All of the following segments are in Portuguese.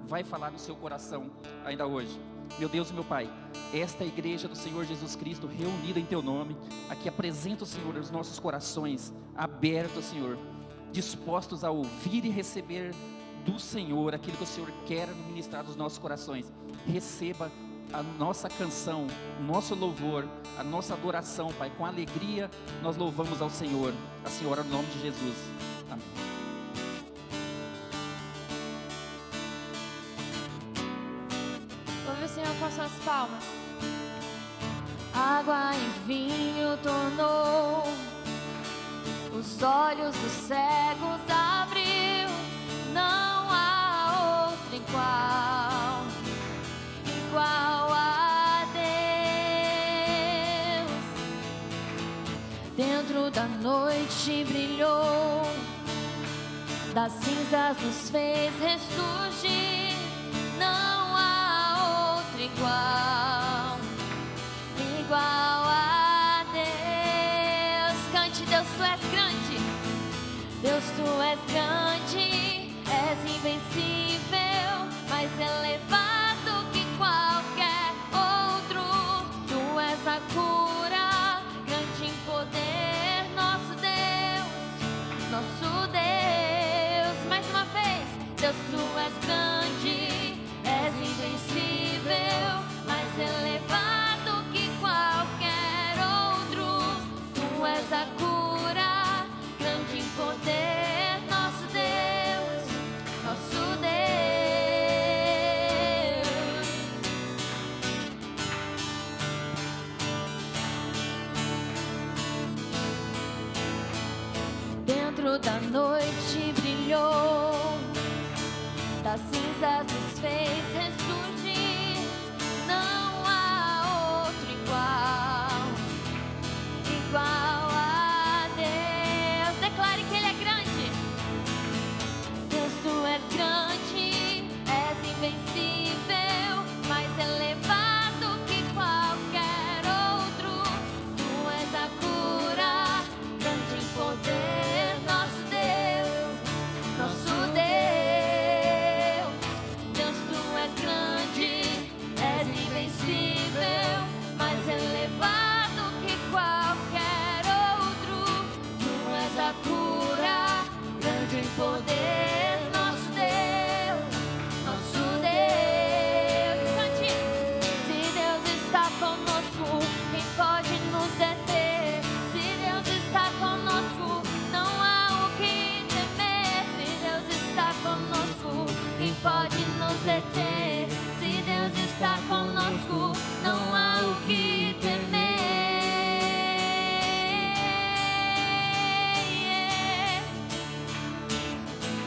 vai falar no seu coração ainda hoje. Meu Deus e meu Pai, esta é a igreja do Senhor Jesus Cristo reunida em Teu nome, aqui apresenta o Senhor os nossos corações abertos, Senhor, dispostos a ouvir e receber do Senhor aquilo que o Senhor quer ministrar nos nossos corações. Receba a nossa canção, nosso louvor, a nossa adoração, Pai. Com alegria nós louvamos ao Senhor, a Senhora, no nome de Jesus. Amém. Louve o Senhor com as suas palmas. Água em vinho tornou, os olhos dos cegos abriu. Não há outro igual, igual a Deus. Dentro da noite brilhou, das cinzas nos fez ressurgir. Não há outro igual, igual a Deus. Cante, Deus, Tu és grande. Deus, Tu és grande, és invencível, mais elevado que qualquer outro. Tu és a cura, grande em poder, nosso Deus, nosso Deus. Mais uma vez, Deus, Tu és grande, és invencível, mais elevado que qualquer outro. Tu és a cura, grande em poder, nosso Deus, nosso Deus. Dentro da noite brilhou, das cinzas nos fez ressurgir. Não há outro igual, igual a Deus. Declare que Ele é grande. Deus, Tu és grande, és invencível, mais elevado que qualquer outro. Tu és a cura, grande em poder, nosso Deus, nosso Deus. Deus, Tu és grande, és invencível, mais elevado que qualquer outro. Tu és a cura, grande em poder, nosso Deus, nosso Deus. Cante. Se Deus está conosco, quem pode nos deter? Se Deus está conosco, não há o que temer. Se Deus está conosco, quem pode nos deter? Se Deus está conosco, não há o que temer.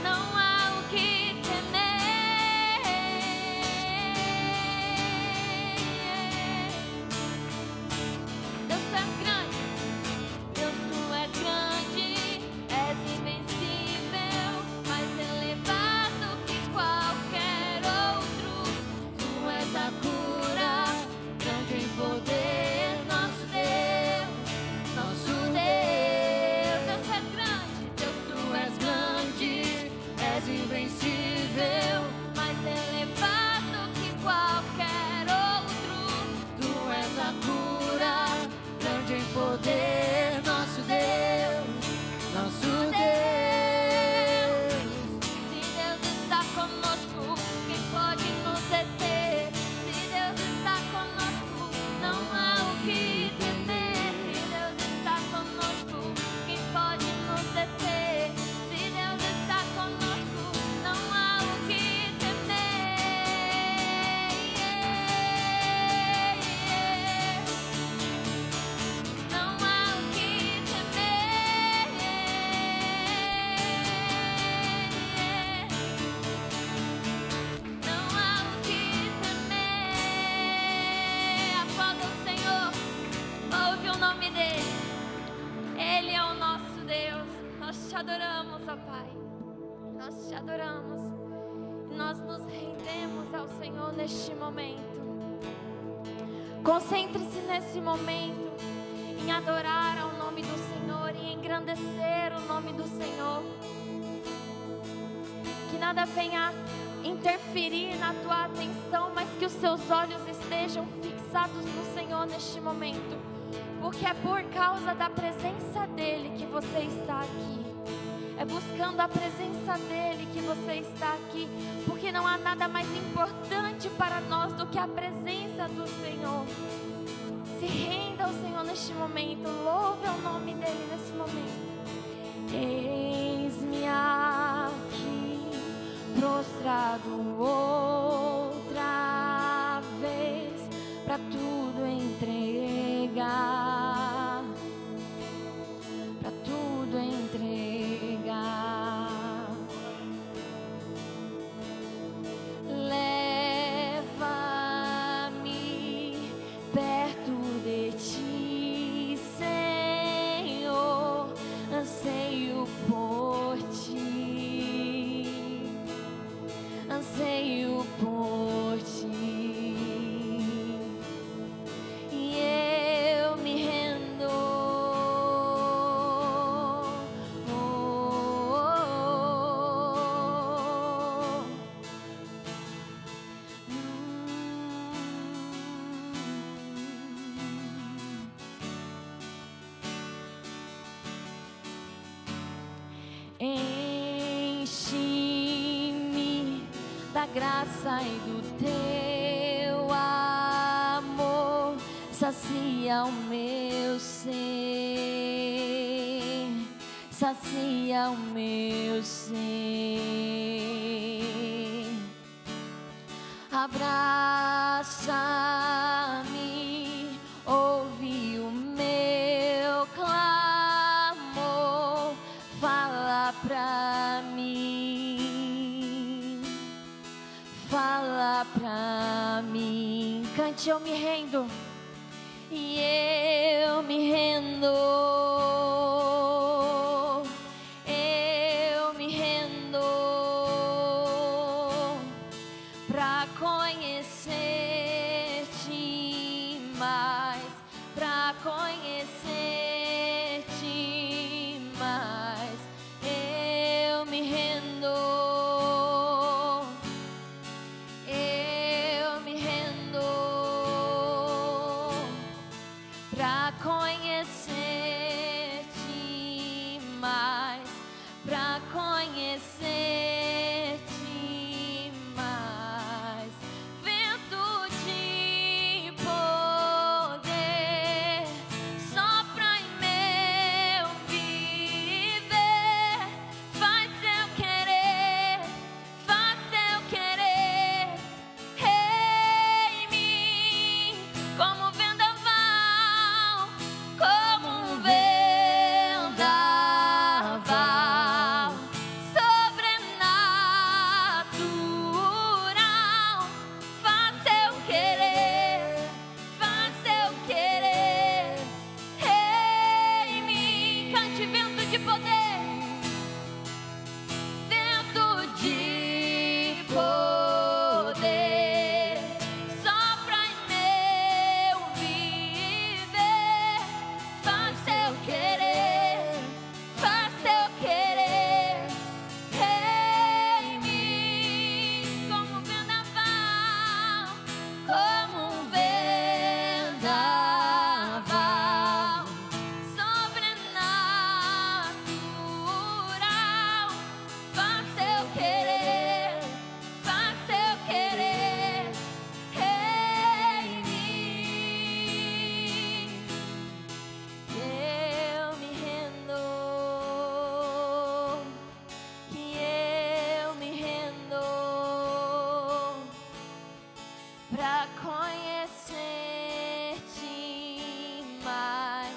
Não há o que temer. Deus, Tu és grande. Deus, Tu és grande, és invencível, mais elevado que qualquer outro. Tu és a cura, grande em poder, nosso Deus, nosso Deus. Deus, Tu és grande. Deus, Tu és grande, és invencível, mais elevado que qualquer outro. Tu és a cura, grande em poder, nosso Deus, nosso Deus. Se Deus está conosco, quem pode nos deter? Se Deus está conosco, não há o que temer. Se Deus está conosco, quem pode nos deter? Se Deus está conosco, não há o que temer. Não há o que temer. Não há o que temer. Aplauda o Senhor, ouve o nome dEle. Ele é o nosso Deus. Nós Te adoramos, ó Pai. Nós Te adoramos. E nós nos rendemos ao Senhor neste momento. Concentre-se nesse momento em adorar ao nome do Senhor e engrandecer o nome do Senhor. Que nada venha interferir na tua atenção, mas que os seus olhos estejam fixados no Senhor neste momento, porque é por causa da presença dEle que você está aqui. É buscando a presença dEle que você está aqui, porque não há nada mais importante para nós do que a presença do Senhor. Se renda ao Senhor neste momento, louve o nome dEle nesse momento. Eis-me aqui, prostrado outra vez, para tudo entregar, para tudo entregar. Leva-me perto de ti, Senhor, anseio por ti, anseio por ti. E eu me rendo, enche-me da graça e do teu amor, sacia o meu ser, sacia o meu ser. Abraça-me, ouve o meu clamor, fala pra mim, fala pra mim. Cante, eu me rendo, e eu me rendo, eu me rendo, pra conhecer-te mais, pra conhecer-te mais. Eu me rendo, eu me rendo, pra conhecer-te mais, pra conhecer-te mais. Vento de poder sopra em meu viver, faz eu querer, faz eu querer em mim, como vendaval, como um vendaval sobrenatural. Faz eu querer, faz eu querer em mim. Cante, vento de poder, vento de poder sopra em meu viver, faz eu querer, faz eu querer em mim, como um vendaval, como um vendaval sobrenatural. Faz eu querer, faz eu querer em mim. Eu me rendo, que eu me rendo, pra conhecer-te mais,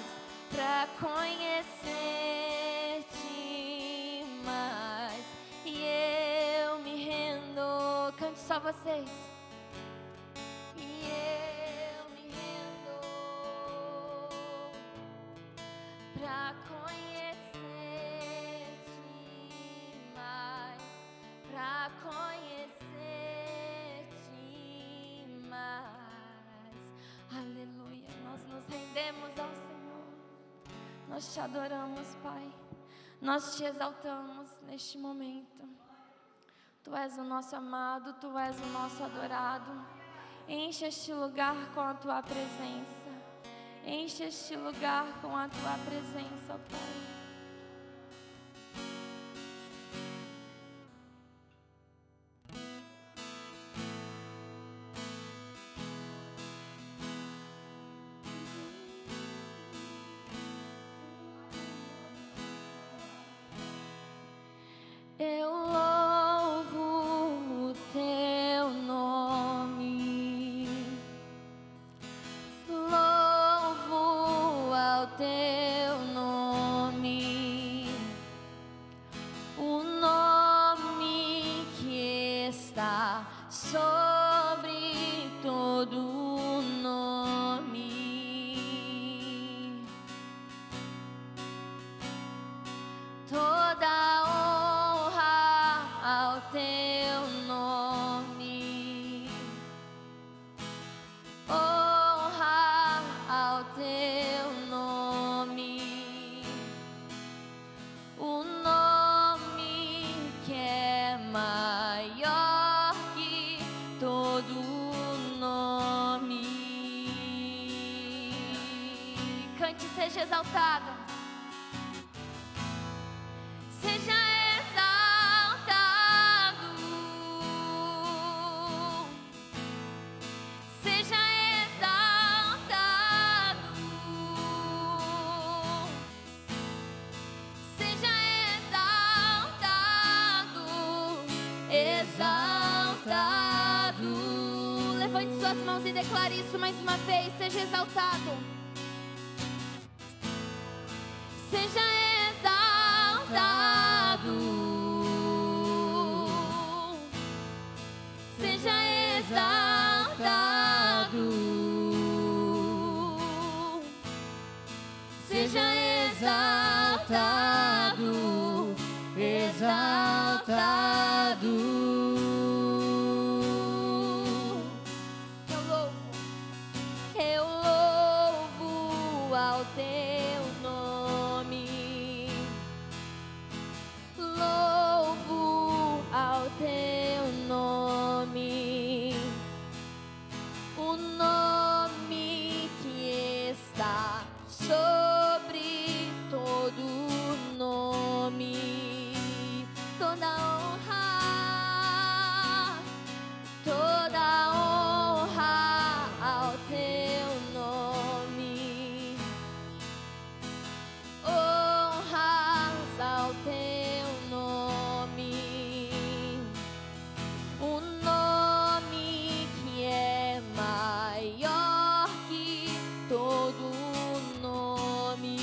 pra conhecer-te mais. E eu me rendo, cante só vocês. E eu me rendo, pra conhecer-te mais, pra conhecer-te mais. Aleluia, nós nos rendemos ao Senhor, nós te adoramos, Pai, nós te exaltamos neste momento. Tu és o nosso amado, Tu és o nosso adorado. Enche este lugar com a Tua presença. Enche este lugar com a Tua presença, ó Pai. Eu louvo o Teu nome, louvo ao Teu nome, o nome que está sobre todo nome. Toda ao Teu nome, honra ao Teu nome, o nome que é maior que todo nome. Cante, seja exaltado. Seja exaltado, seja exaltado, seja exaltado, exaltado. Levante suas mãos e declare isso mais uma vez. Seja exaltado, seja exaltado, seja exaltado, seja exaltado, exaltado. Eu louvo ao Teu nome, louvo ao Teu nome, o nome que está sobre todo nome. Toda honra ao Teu nome, honras ao Teu nome, o nome que é maior que todo nome.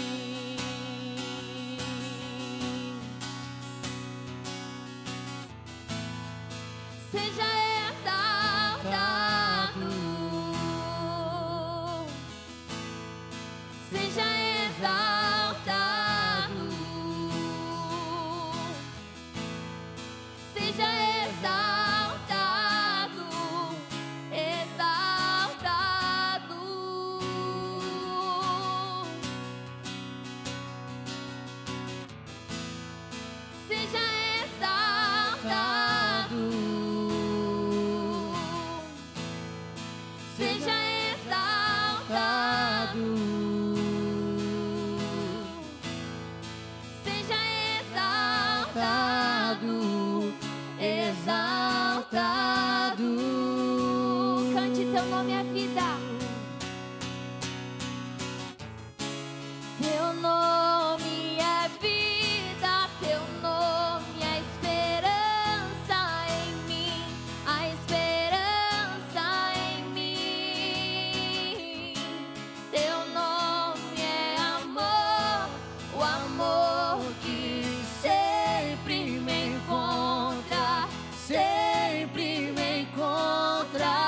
Seja exaltado, seja exaltado, seja exaltado, exaltado. Seja exaltado, seja exaltado, seja exaltado, exaltado. Cante Teu nome é vida. Teu nome é vida, Teu nome é esperança em mim, a esperança em mim. Teu nome é amor, o amor que sempre me encontra, sempre me encontra.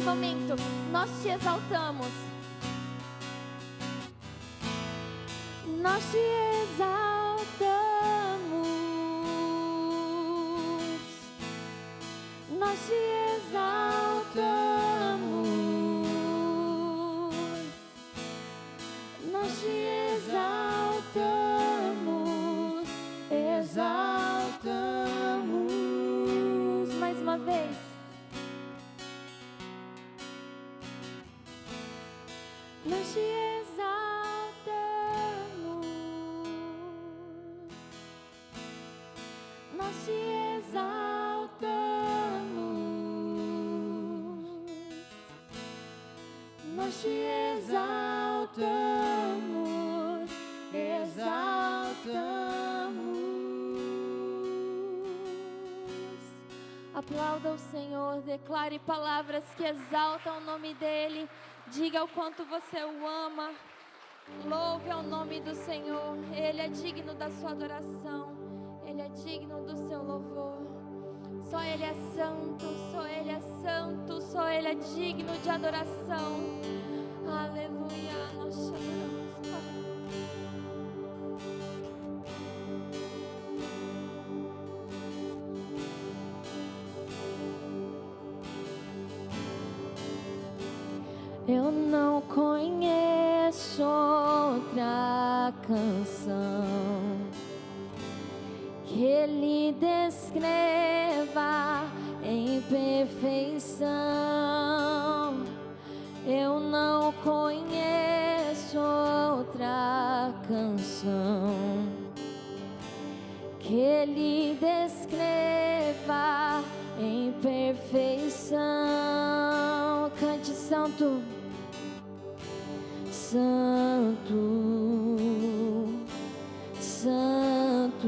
momento, nós te exaltamos. Nós te exaltamos. Nós te exaltamos. Nós te exaltamos. Exaltamos. Mais uma vez. Nós te exaltamos. Nós te exaltamos. Nós te exaltamos. Exaltamos. Aplauda o Senhor, declare palavras que exaltam o nome dEle. Diga o quanto você o ama. Louve ao nome do Senhor. Ele é digno da sua adoração. Ele é digno do seu louvor. Só Ele é santo. Só Ele é santo. Só Ele é digno de adoração. Aleluia. Nós te adoramos, Pai. Eu não conheço outra canção que Ele descreva em perfeição. Eu não conheço outra canção que Ele descreva em perfeição. Cante santo. Santo, Santo,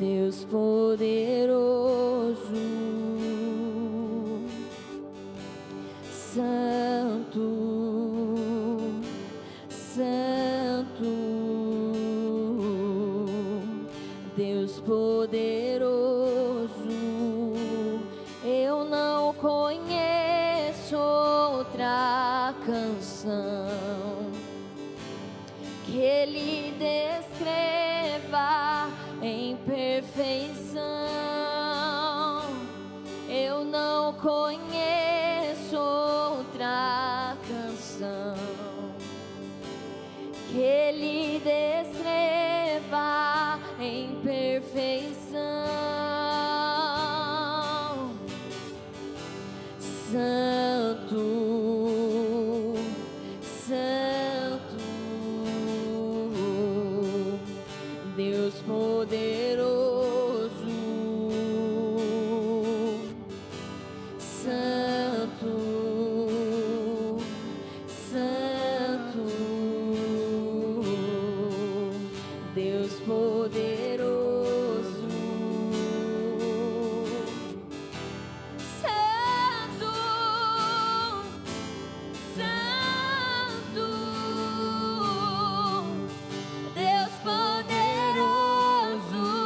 Deus poderoso, Santo, Santo, Deus poderoso. Eu não conheço outra canção que Ele descreva em perfeição. Eu não conheço outra canção que Ele descreva em perfeição. Santo, Santo, Deus poderoso, Santo, Santo, Deus poderoso. Deus poderoso.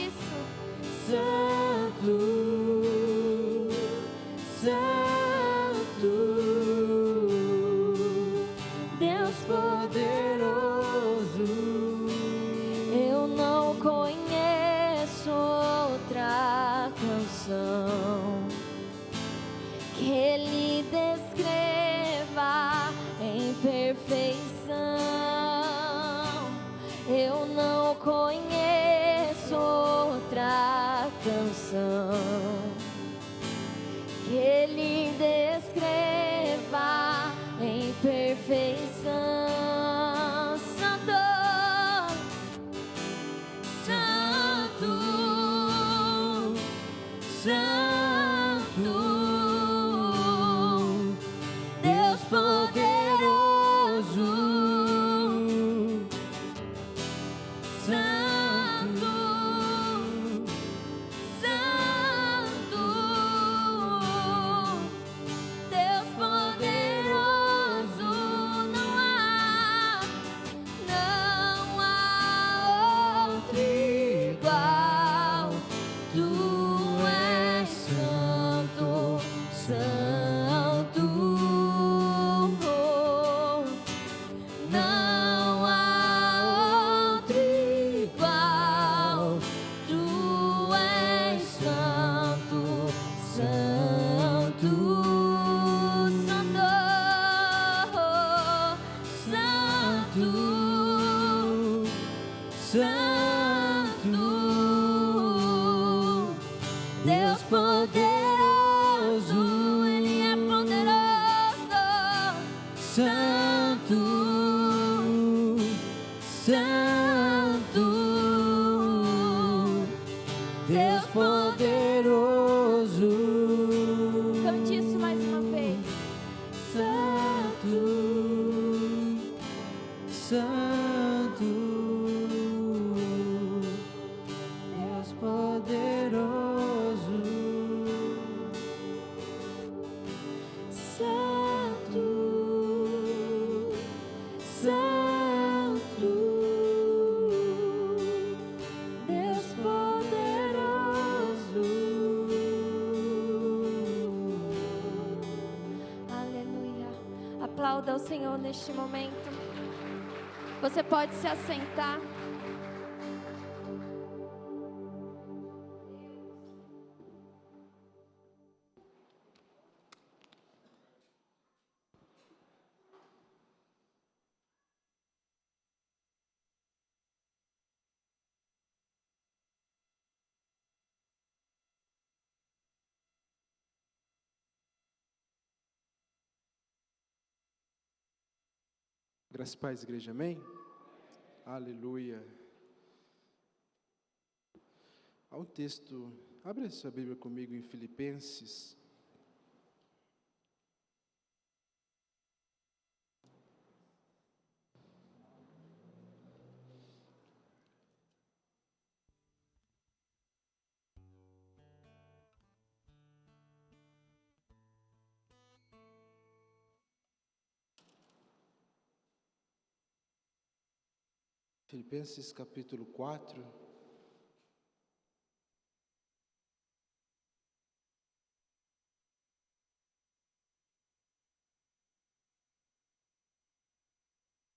isso. Santo, Santo, Deus poderoso. Eu não conheço outra canção que Ele descreva em perfeição. Eu não conheço outra canção que Ele descreva em perfeição. Santo, Santo, Santo, Deus poderoso. Santo, Santo, Deus poderoso. Não há outro igual. Tu és santo, santo. Não há outro igual. Tu és santo, santo, santo, santo, santo. Deus poderoso, Ele é poderoso. Santo, Santo, Deus poderoso. Cante isso mais uma vez. Santo, Santo, Deus poderoso. Santo, Santo, Deus poderoso. Aleluia. Aplauda ao Senhor neste momento. Você pode se assentar. Graças e paz, igreja, amém? Aleluia. Há um texto, abre a sua Bíblia comigo em Filipenses. Filipenses capítulo 4.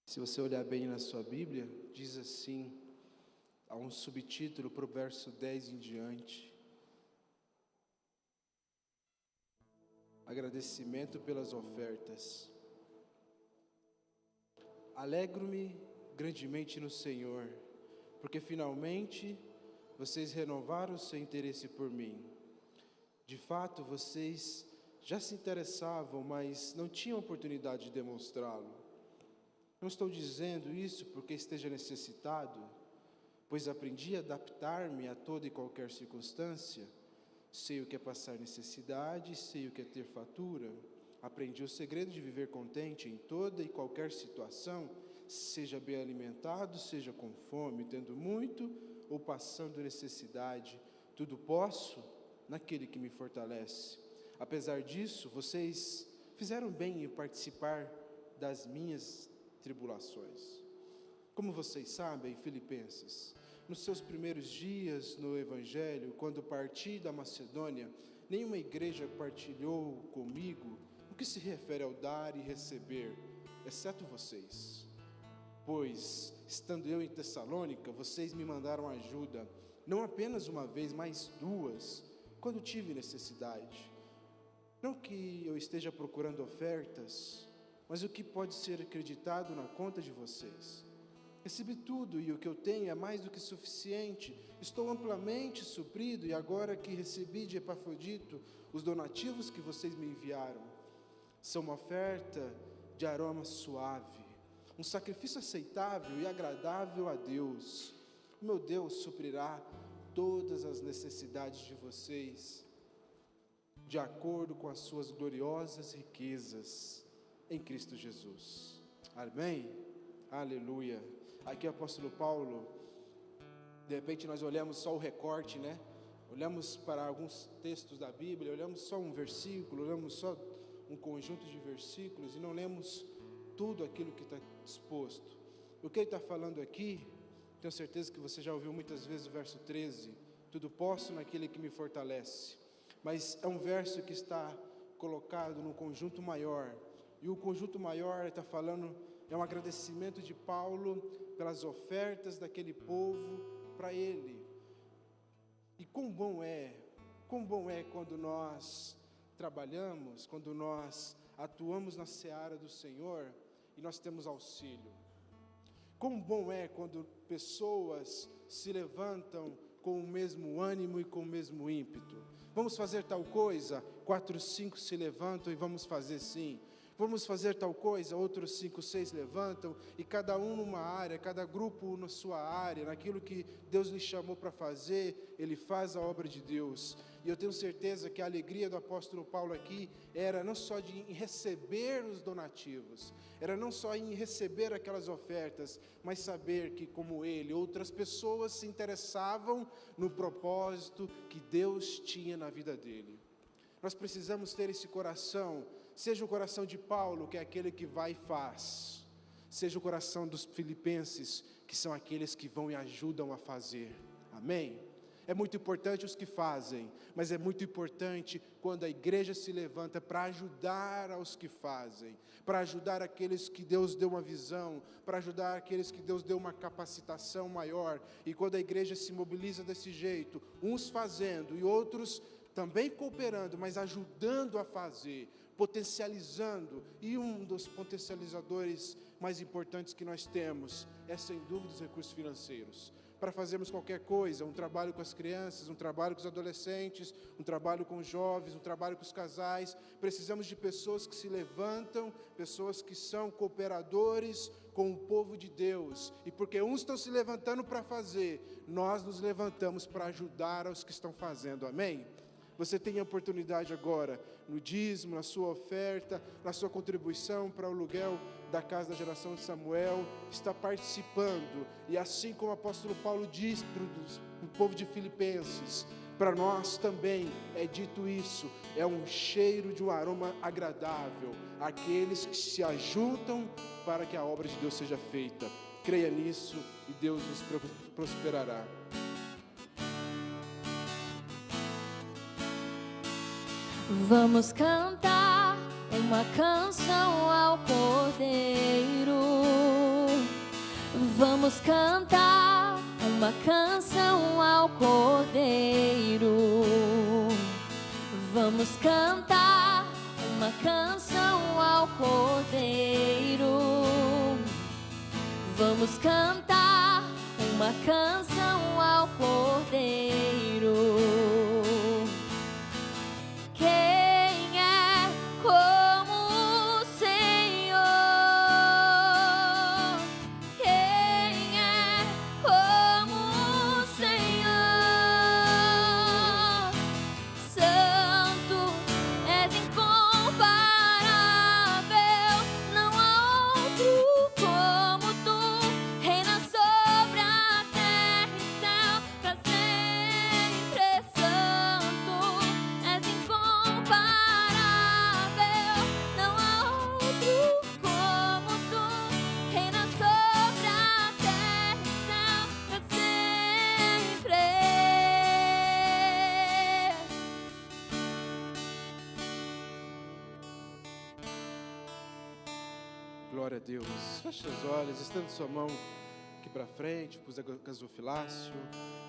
Se você olhar bem na sua Bíblia, diz assim, há um subtítulo para o verso 10 em diante. Agradecimento pelas ofertas. Alegro-me grandemente no Senhor, porque finalmente vocês renovaram o seu interesse por mim. De fato, vocês já se interessavam, mas não tinham oportunidade de demonstrá-lo. Não estou dizendo isso porque esteja necessitado, pois aprendi a adaptar-me a toda e qualquer circunstância. Sei o que é passar necessidade, sei o que é ter fartura. Aprendi o segredo de viver contente em toda e qualquer situação, seja bem alimentado, seja com fome, tendo muito ou passando necessidade. Tudo posso naquele que me fortalece. Apesar disso, vocês fizeram bem em participar das minhas tribulações. Como vocês sabem, Filipenses, nos seus primeiros dias no Evangelho, quando parti da Macedônia, nenhuma igreja partilhou comigo o que se refere ao dar e receber, exceto vocês. Pois, estando eu em Tessalônica, vocês me mandaram ajuda, não apenas uma vez, mas duas, quando tive necessidade. Não que eu esteja procurando ofertas, mas o que pode ser acreditado na conta de vocês. Recebi tudo e o que eu tenho é mais do que suficiente. Estou amplamente suprido e agora que recebi de Epafrodito os donativos que vocês me enviaram, são uma oferta de aroma suave, um sacrifício aceitável e agradável a Deus. O meu Deus suprirá todas as necessidades de vocês, de acordo com as suas gloriosas riquezas em Cristo Jesus. Amém? Aleluia. Aqui o apóstolo Paulo, de repente nós olhamos só o recorte, né? Olhamos para alguns textos da Bíblia, olhamos só um versículo, olhamos só um conjunto de versículos e não lemos tudo aquilo que está exposto. O que ele está falando aqui, tenho certeza que você já ouviu muitas vezes o verso 13, tudo posso naquele que me fortalece, mas é um verso que está colocado num conjunto maior, e o conjunto maior está falando, é um agradecimento de Paulo pelas ofertas daquele povo para ele. E quão bom é quando nós trabalhamos, quando nós atuamos na seara do Senhor e nós temos auxílio. Quão bom é quando pessoas se levantam com o mesmo ânimo e com o mesmo ímpeto. Vamos fazer tal coisa? 4, 5 se levantam e vamos fazer sim. Vamos fazer tal coisa, outros 5, 6 levantam, e cada um numa área, cada grupo na sua área, naquilo que Deus lhe chamou para fazer, ele faz a obra de Deus. E eu tenho certeza que a alegria do apóstolo Paulo aqui era não só em receber os donativos, era não só em receber aquelas ofertas, mas saber que, como ele, outras pessoas se interessavam no propósito que Deus tinha na vida dele. Nós precisamos ter esse coração, seja o coração de Paulo, que é aquele que vai e faz, seja o coração dos filipenses, que são aqueles que vão e ajudam a fazer. Amém? É muito importante os que fazem, mas é muito importante quando a igreja se levanta para ajudar aos que fazem, para ajudar aqueles que Deus deu uma visão, para ajudar aqueles que Deus deu uma capacitação maior. E quando a igreja se mobiliza desse jeito, uns fazendo e outros também cooperando, mas ajudando a fazer, potencializando, e um dos potencializadores mais importantes que nós temos é, sem dúvida, os recursos financeiros. Para fazermos qualquer coisa, um trabalho com as crianças, um trabalho com os adolescentes, um trabalho com os jovens, um trabalho com os casais, precisamos de pessoas que se levantam, pessoas que são cooperadores com o povo de Deus, e porque uns estão se levantando para fazer, nós nos levantamos para ajudar aos que estão fazendo, amém? Você tem a oportunidade agora, no dízimo, na sua oferta, na sua contribuição para o aluguel da casa da geração de Samuel, está participando. E assim como o apóstolo Paulo diz para o povo de Filipenses, para nós também é dito isso, é um cheiro de um aroma agradável, aqueles que se ajuntam para que a obra de Deus seja feita. Creia nisso e Deus nos prosperará. Vamos cantar uma canção ao Cordeiro. Vamos cantar uma canção ao Cordeiro. Vamos cantar uma canção ao Cordeiro. Vamos cantar uma canção ao Cordeiro. Quem é como o Senhor? Quem é como o Senhor? Santo, és incomparável, não há outro como tu. Reina sobre a terra e céu, pra Glória a Deus. Feche seus olhos, estenda sua mão aqui para frente, para o gasofilácio.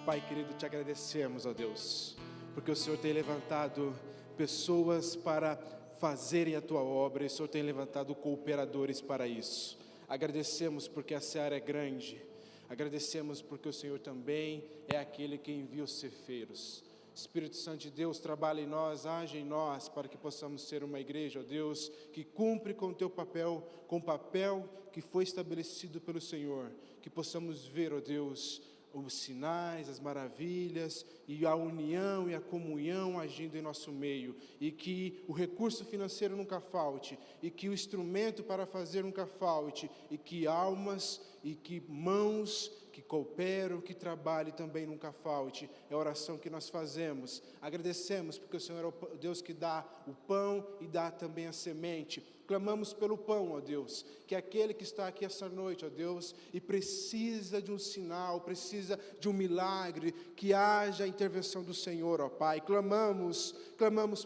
Pai querido, te agradecemos, ó Deus, porque o Senhor tem levantado pessoas para fazerem a tua obra, e o Senhor tem levantado cooperadores para isso. Agradecemos porque a seara é grande, agradecemos porque o Senhor também é aquele que envia os ceifeiros. Espírito Santo de Deus, trabalha em nós, age em nós, para que possamos ser uma igreja, ó Deus, que cumpre com o teu papel, com o papel que foi estabelecido pelo Senhor, que possamos ver, ó Deus, os sinais, as maravilhas e a união e a comunhão agindo em nosso meio, e que o recurso financeiro nunca falte, e que o instrumento para fazer nunca falte, e que almas e que mãos que cooperam, que trabalhem também nunca falte. É a oração que nós fazemos. Agradecemos porque o Senhor é o Deus que dá o pão e dá também a semente. Clamamos pelo pão, ó Deus, que é aquele que está aqui essa noite, ó Deus, e precisa de um sinal, precisa de um milagre, que haja a intervenção do Senhor, ó Pai. Clamamos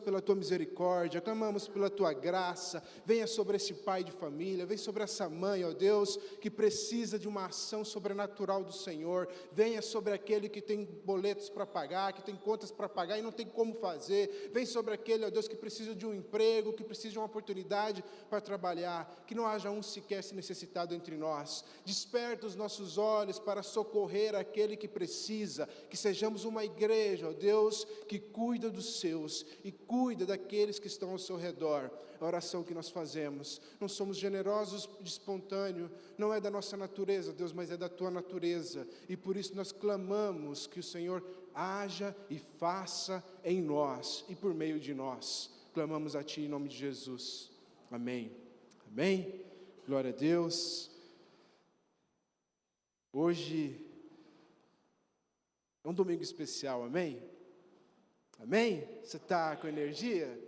pela tua misericórdia, clamamos pela tua graça. Venha sobre esse pai de família, vem sobre essa mãe, ó Deus, que precisa de uma ação sobrenatural do Senhor. Venha sobre aquele que tem boletos para pagar, que tem contas para pagar e não tem como fazer. Vem sobre aquele, ó Deus, que precisa de um emprego, que precisa de uma oportunidade para trabalhar, que não haja um sequer se necessitado entre nós. Desperta os nossos olhos para socorrer aquele que precisa, que sejamos uma igreja, ó Deus, que cuida dos seus e cuida daqueles que estão ao seu redor. A oração que nós fazemos, não somos generosos de espontâneo, não é da nossa natureza, Deus, mas é da tua natureza, e por isso nós clamamos que o Senhor haja e faça em nós e por meio de nós. Clamamos a ti em nome de Jesus. Amém. Amém. Glória a Deus. Hoje é um domingo especial, amém? Amém? Você está com energia?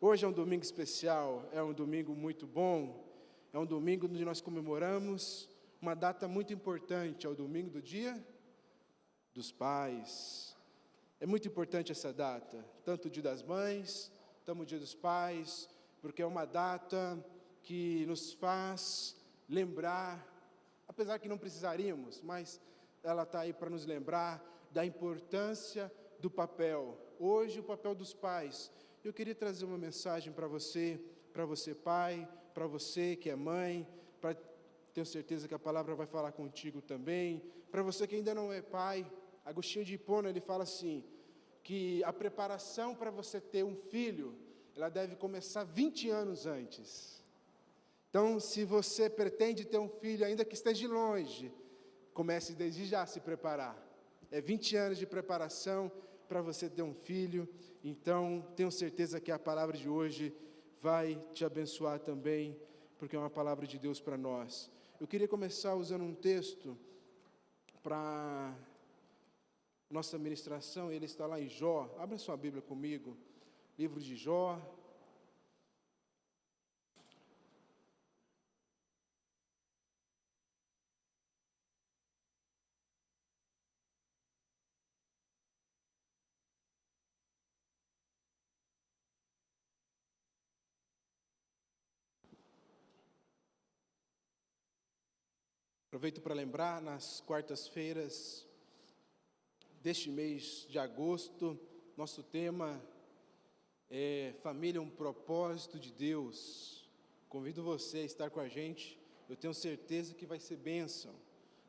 Hoje é um domingo especial, é um domingo muito bom, é um domingo onde nós comemoramos uma data muito importante, é o domingo do Dia dos Pais. É muito importante essa data, tanto o Dia das Mães, como o Dia dos Pais, porque é uma data que nos faz lembrar, apesar que não precisaríamos, mas ela está aí para nos lembrar da importância do papel. Hoje, o papel dos pais. Eu queria trazer uma mensagem para você pai, para você que é mãe, tenho certeza que a palavra vai falar contigo também. Para você que ainda não é pai, Agostinho de Hipona, ele fala assim, que a preparação para você ter um filho, ela deve começar 20 anos antes. Então, se você pretende ter um filho, ainda que esteja longe, comece desde já a se preparar. É 20 anos de preparação para você ter um filho. Então, tenho certeza que a palavra de hoje vai te abençoar também, porque é uma palavra de Deus para nós. Eu queria começar usando um texto para nossa ministração, ele está lá em Jó. Abra sua Bíblia comigo, livro de Jó. Aproveito para lembrar, nas quartas-feiras deste mês de agosto, nosso tema é Família, um propósito de Deus. Convido você a estar com a gente, eu tenho certeza que vai ser bênção.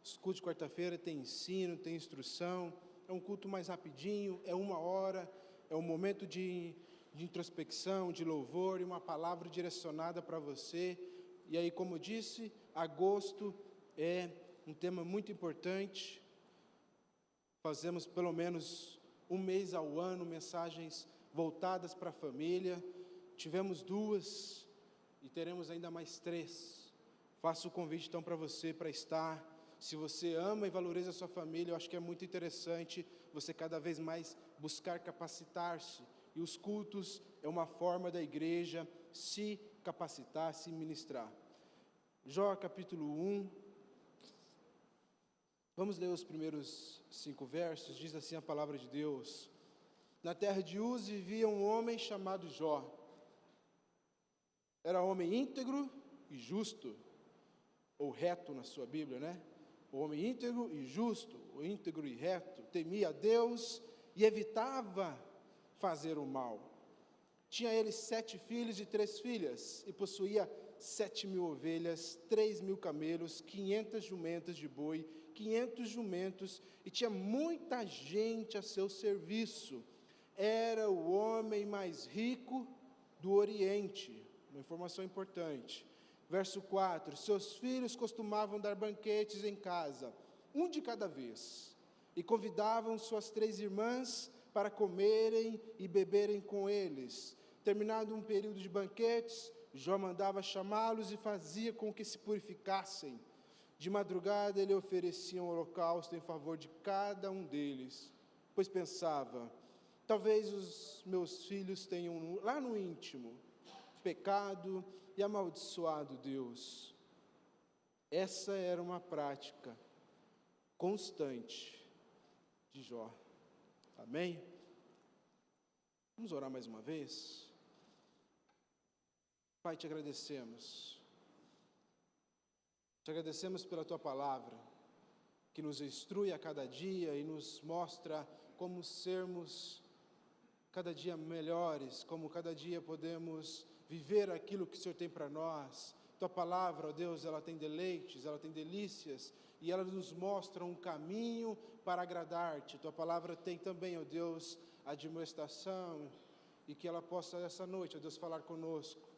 Os cultos de quarta-feira tem ensino, tem instrução, é um culto mais rapidinho, é 1 hora, é um momento de introspecção, de louvor e uma palavra direcionada para você. E aí, como eu disse, agosto é um tema muito importante. Fazemos pelo menos um mês ao ano mensagens voltadas para a família. Tivemos 2 e teremos ainda mais 3. Faço o convite então para você para estar. Se você ama e valoriza a sua família, eu acho que é muito interessante você cada vez mais buscar capacitar-se. E os cultos é uma forma da igreja se capacitar, se ministrar. Jó capítulo 1. Vamos ler os primeiros 5 versos, diz assim a palavra de Deus. Na terra de Uz vivia um homem chamado Jó. Era homem íntegro e justo, ou reto na sua Bíblia, né? O homem íntegro e justo, o íntegro e reto, temia a Deus e evitava fazer o mal. Tinha ele 7 filhos e 3 filhas, e possuía 7.000 ovelhas, 3.000 camelos, 500 jumentas de boi, 500 jumentos, e tinha muita gente a seu serviço. Era o homem mais rico do Oriente. Uma informação importante. Verso 4, seus filhos costumavam dar banquetes em casa, um de cada vez, e convidavam suas 3 irmãs para comerem e beberem com eles. Terminado um período de banquetes, Jó mandava chamá-los e fazia com que se purificassem. De madrugada ele oferecia um holocausto em favor de cada um deles, pois pensava, talvez os meus filhos tenham lá no íntimo pecado e amaldiçoado Deus. Essa era uma prática constante de Jó. Amém? Vamos orar mais uma vez? Pai, te agradecemos. Te agradecemos pela Tua palavra, que nos instrui a cada dia e nos mostra como sermos cada dia melhores, como cada dia podemos viver aquilo que o Senhor tem para nós. Tua palavra, ó Deus, ela tem deleites, ela tem delícias, e ela nos mostra um caminho para agradar-te. Tua palavra tem também, ó Deus, a admoestação, e que ela possa nessa noite, ó Deus, falar conosco,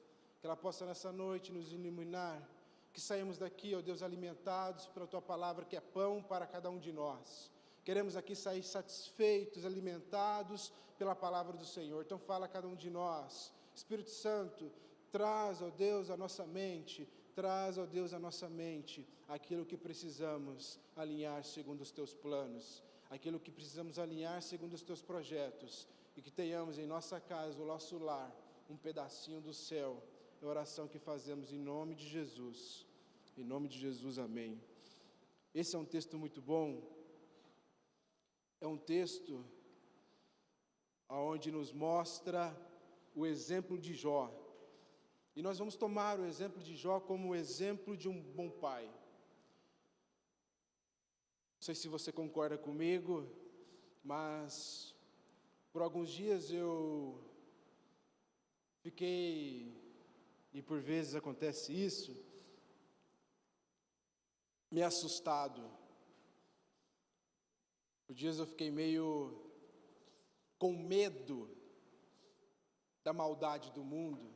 que ela possa nessa noite nos iluminar, que saímos daqui, ó Deus, alimentados pela Tua palavra, que é pão para cada um de nós. Queremos aqui sair satisfeitos, alimentados pela palavra do Senhor. Então fala a cada um de nós. Espírito Santo, traz, ó Deus, a nossa mente, traz, ó Deus, a nossa mente, aquilo que precisamos alinhar segundo os Teus planos, aquilo que precisamos alinhar segundo os Teus projetos, e que tenhamos em nossa casa, o nosso lar, um pedacinho do céu. É a oração que fazemos em nome de Jesus. Em nome de Jesus, amém. Esse é um texto muito bom. É um texto onde nos mostra o exemplo de Jó. E nós vamos tomar o exemplo de Jó como o exemplo de um bom pai. Não sei se você concorda comigo, mas por alguns dias eu fiquei, e por vezes acontece isso, meio assustado. Por dias eu fiquei meio com medo da maldade do mundo.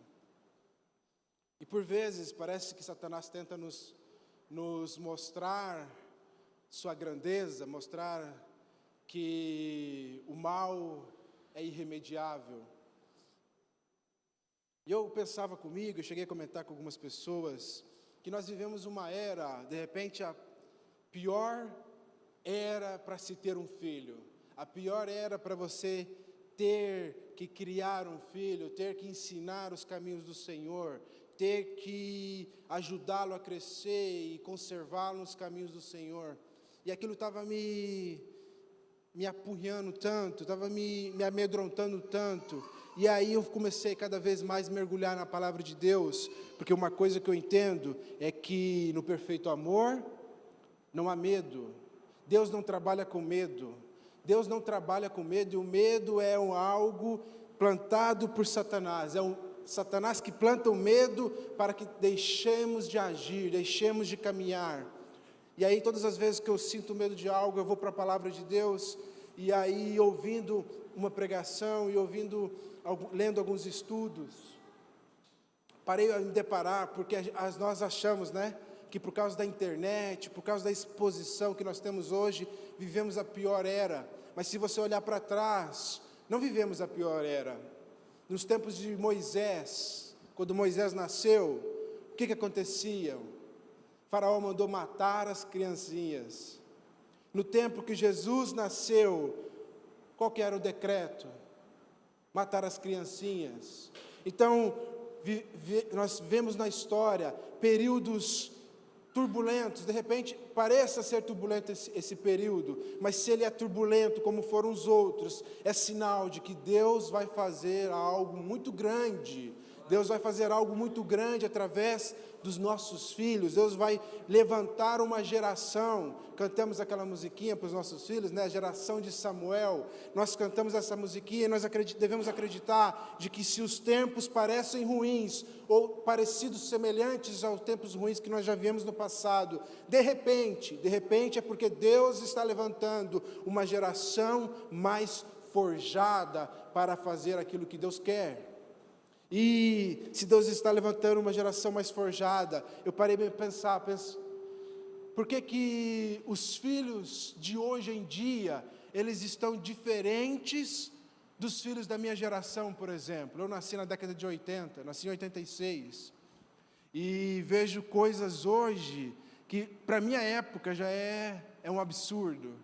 E por vezes parece que Satanás tenta nos mostrar sua grandeza, mostrar que o mal é irremediável. E eu pensava comigo, eu cheguei a comentar com algumas pessoas, que nós vivemos uma era, de repente a pior era para se ter um filho, a pior era para você ter que criar um filho, ter que ensinar os caminhos do Senhor, ter que ajudá-lo a crescer e conservá-lo nos caminhos do Senhor. E aquilo estava me apunhando tanto, estava me amedrontando tanto. E aí eu comecei cada vez mais a mergulhar na palavra de Deus, porque uma coisa que eu entendo é que no perfeito amor não há medo. Deus não trabalha com medo. Deus não trabalha com medo, e o medo é algo plantado por Satanás. É Satanás que planta o medo para que deixemos de agir, deixemos de caminhar. E aí todas as vezes que eu sinto medo de algo, eu vou para a palavra de Deus, e aí ouvindo uma pregação e lendo alguns estudos, parei a me deparar, porque nós achamos, né, que por causa da internet, por causa da exposição que nós temos hoje, vivemos a pior era. Mas se você olhar para trás, não vivemos a pior era. Nos tempos de Moisés, quando Moisés nasceu, o que acontecia? Faraó mandou matar as criancinhas. No tempo que Jesus nasceu, qual que era o decreto? Matar as criancinhas. Então, nós vemos na história períodos turbulentos. De repente, pareça ser turbulento esse período, mas se ele é turbulento como foram os outros, é sinal de que Deus vai fazer algo muito grande. Deus vai fazer algo muito grande através dos nossos filhos. Deus vai levantar uma geração. Cantamos aquela musiquinha para os nossos filhos, né? A geração de Samuel. Nós cantamos essa musiquinha e nós devemos acreditar de que se os tempos parecem ruins ou parecidos, semelhantes aos tempos ruins que nós já vimos no passado, de repente é porque Deus está levantando uma geração mais forjada para fazer aquilo que Deus quer. E se Deus está levantando uma geração mais forjada, eu parei para pensar, por que os filhos de hoje em dia, eles estão diferentes dos filhos da minha geração, por exemplo? Eu nasci na década de 80, nasci em 86, e vejo coisas hoje que para minha época já é um absurdo.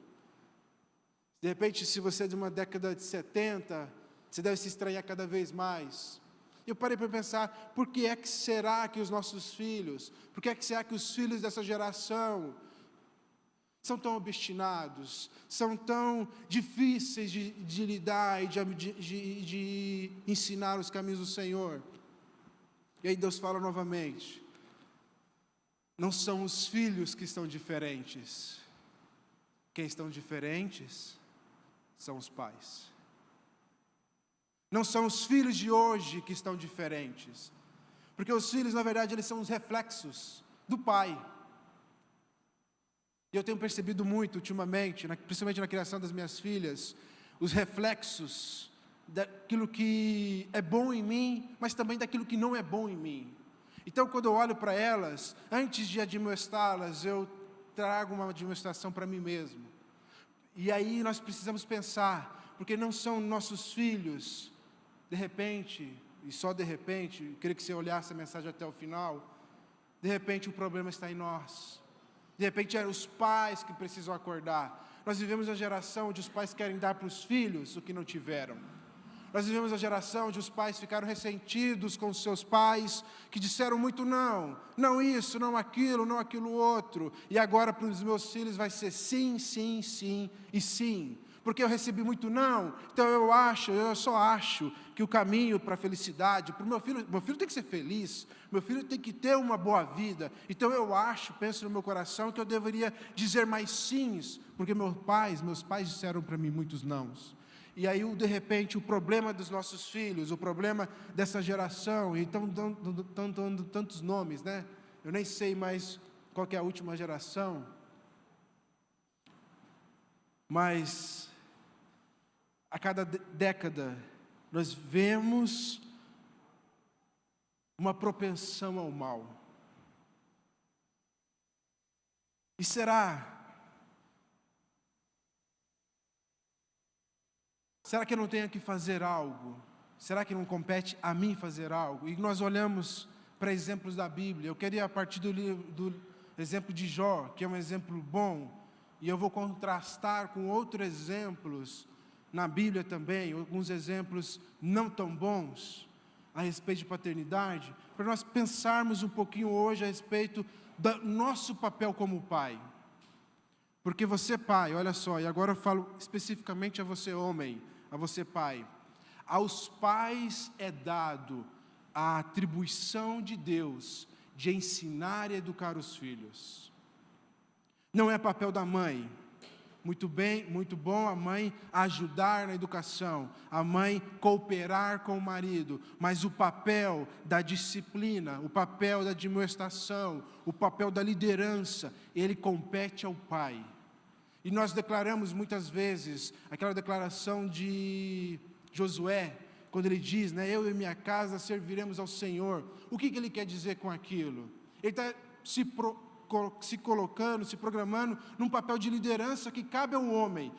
De repente, se você é de uma década de 70, você deve se estranhar cada vez mais. Eu parei para pensar, por que é que será que os nossos filhos, por que é que será que os filhos dessa geração são tão obstinados, são tão difíceis de lidar e de ensinar os caminhos do Senhor? E aí Deus fala novamente, não são os filhos que estão diferentes, quem estão diferentes são os pais. Não são os filhos de hoje que estão diferentes, porque os filhos, na verdade, eles são os reflexos do pai. E eu tenho percebido muito ultimamente, principalmente na criação das minhas filhas, os reflexos daquilo que é bom em mim, mas também daquilo que não é bom em mim. Então, quando eu olho para elas, antes de admoestá-las, eu trago uma admoestação para mim mesmo. E aí nós precisamos pensar, porque não são nossos filhos, de repente, e só de repente, eu queria que você olhasse a mensagem até o final, de repente o problema está em nós. De repente eram os pais que precisam acordar. Nós vivemos uma geração onde os pais querem dar para os filhos o que não tiveram. Nós vivemos uma geração onde os pais ficaram ressentidos com os seus pais, que disseram muito não isso, não aquilo outro. E agora para os meus filhos vai ser sim, sim, sim e sim. Porque eu recebi muito não, então eu só acho que o caminho para a felicidade, para o meu filho tem que ser feliz, meu filho tem que ter uma boa vida, então penso no meu coração que eu deveria dizer mais sims, porque meus pais disseram para mim muitos nãos. E aí, de repente, o problema dos nossos filhos, o problema dessa geração, e estão dando tantos nomes, né? Eu nem sei mais qual que é a última geração, mas a cada década nós vemos uma propensão ao mal. E será que eu não tenho que fazer algo? Será que não compete a mim fazer algo? E nós olhamos para exemplos da Bíblia. Eu queria, a partir do exemplo de Jó, que é um exemplo bom, e eu vou contrastar com outros exemplos na Bíblia também, alguns exemplos não tão bons a respeito de paternidade, para nós pensarmos um pouquinho hoje a respeito do nosso papel como pai. Porque você, pai, olha só, e agora eu falo especificamente a você, homem, a você, pai. Aos pais é dado a atribuição de Deus de ensinar e educar os filhos. Não é papel da mãe. Muito bem, muito bom a mãe ajudar na educação, a mãe cooperar com o marido, mas o papel da disciplina, o papel da admoestação, o papel da liderança, ele compete ao pai. E nós declaramos muitas vezes, aquela declaração de Josué, quando ele diz, né, eu e minha casa serviremos ao Senhor. O que ele quer dizer com aquilo? Ele está se colocando, se programando num papel de liderança que cabe ao homem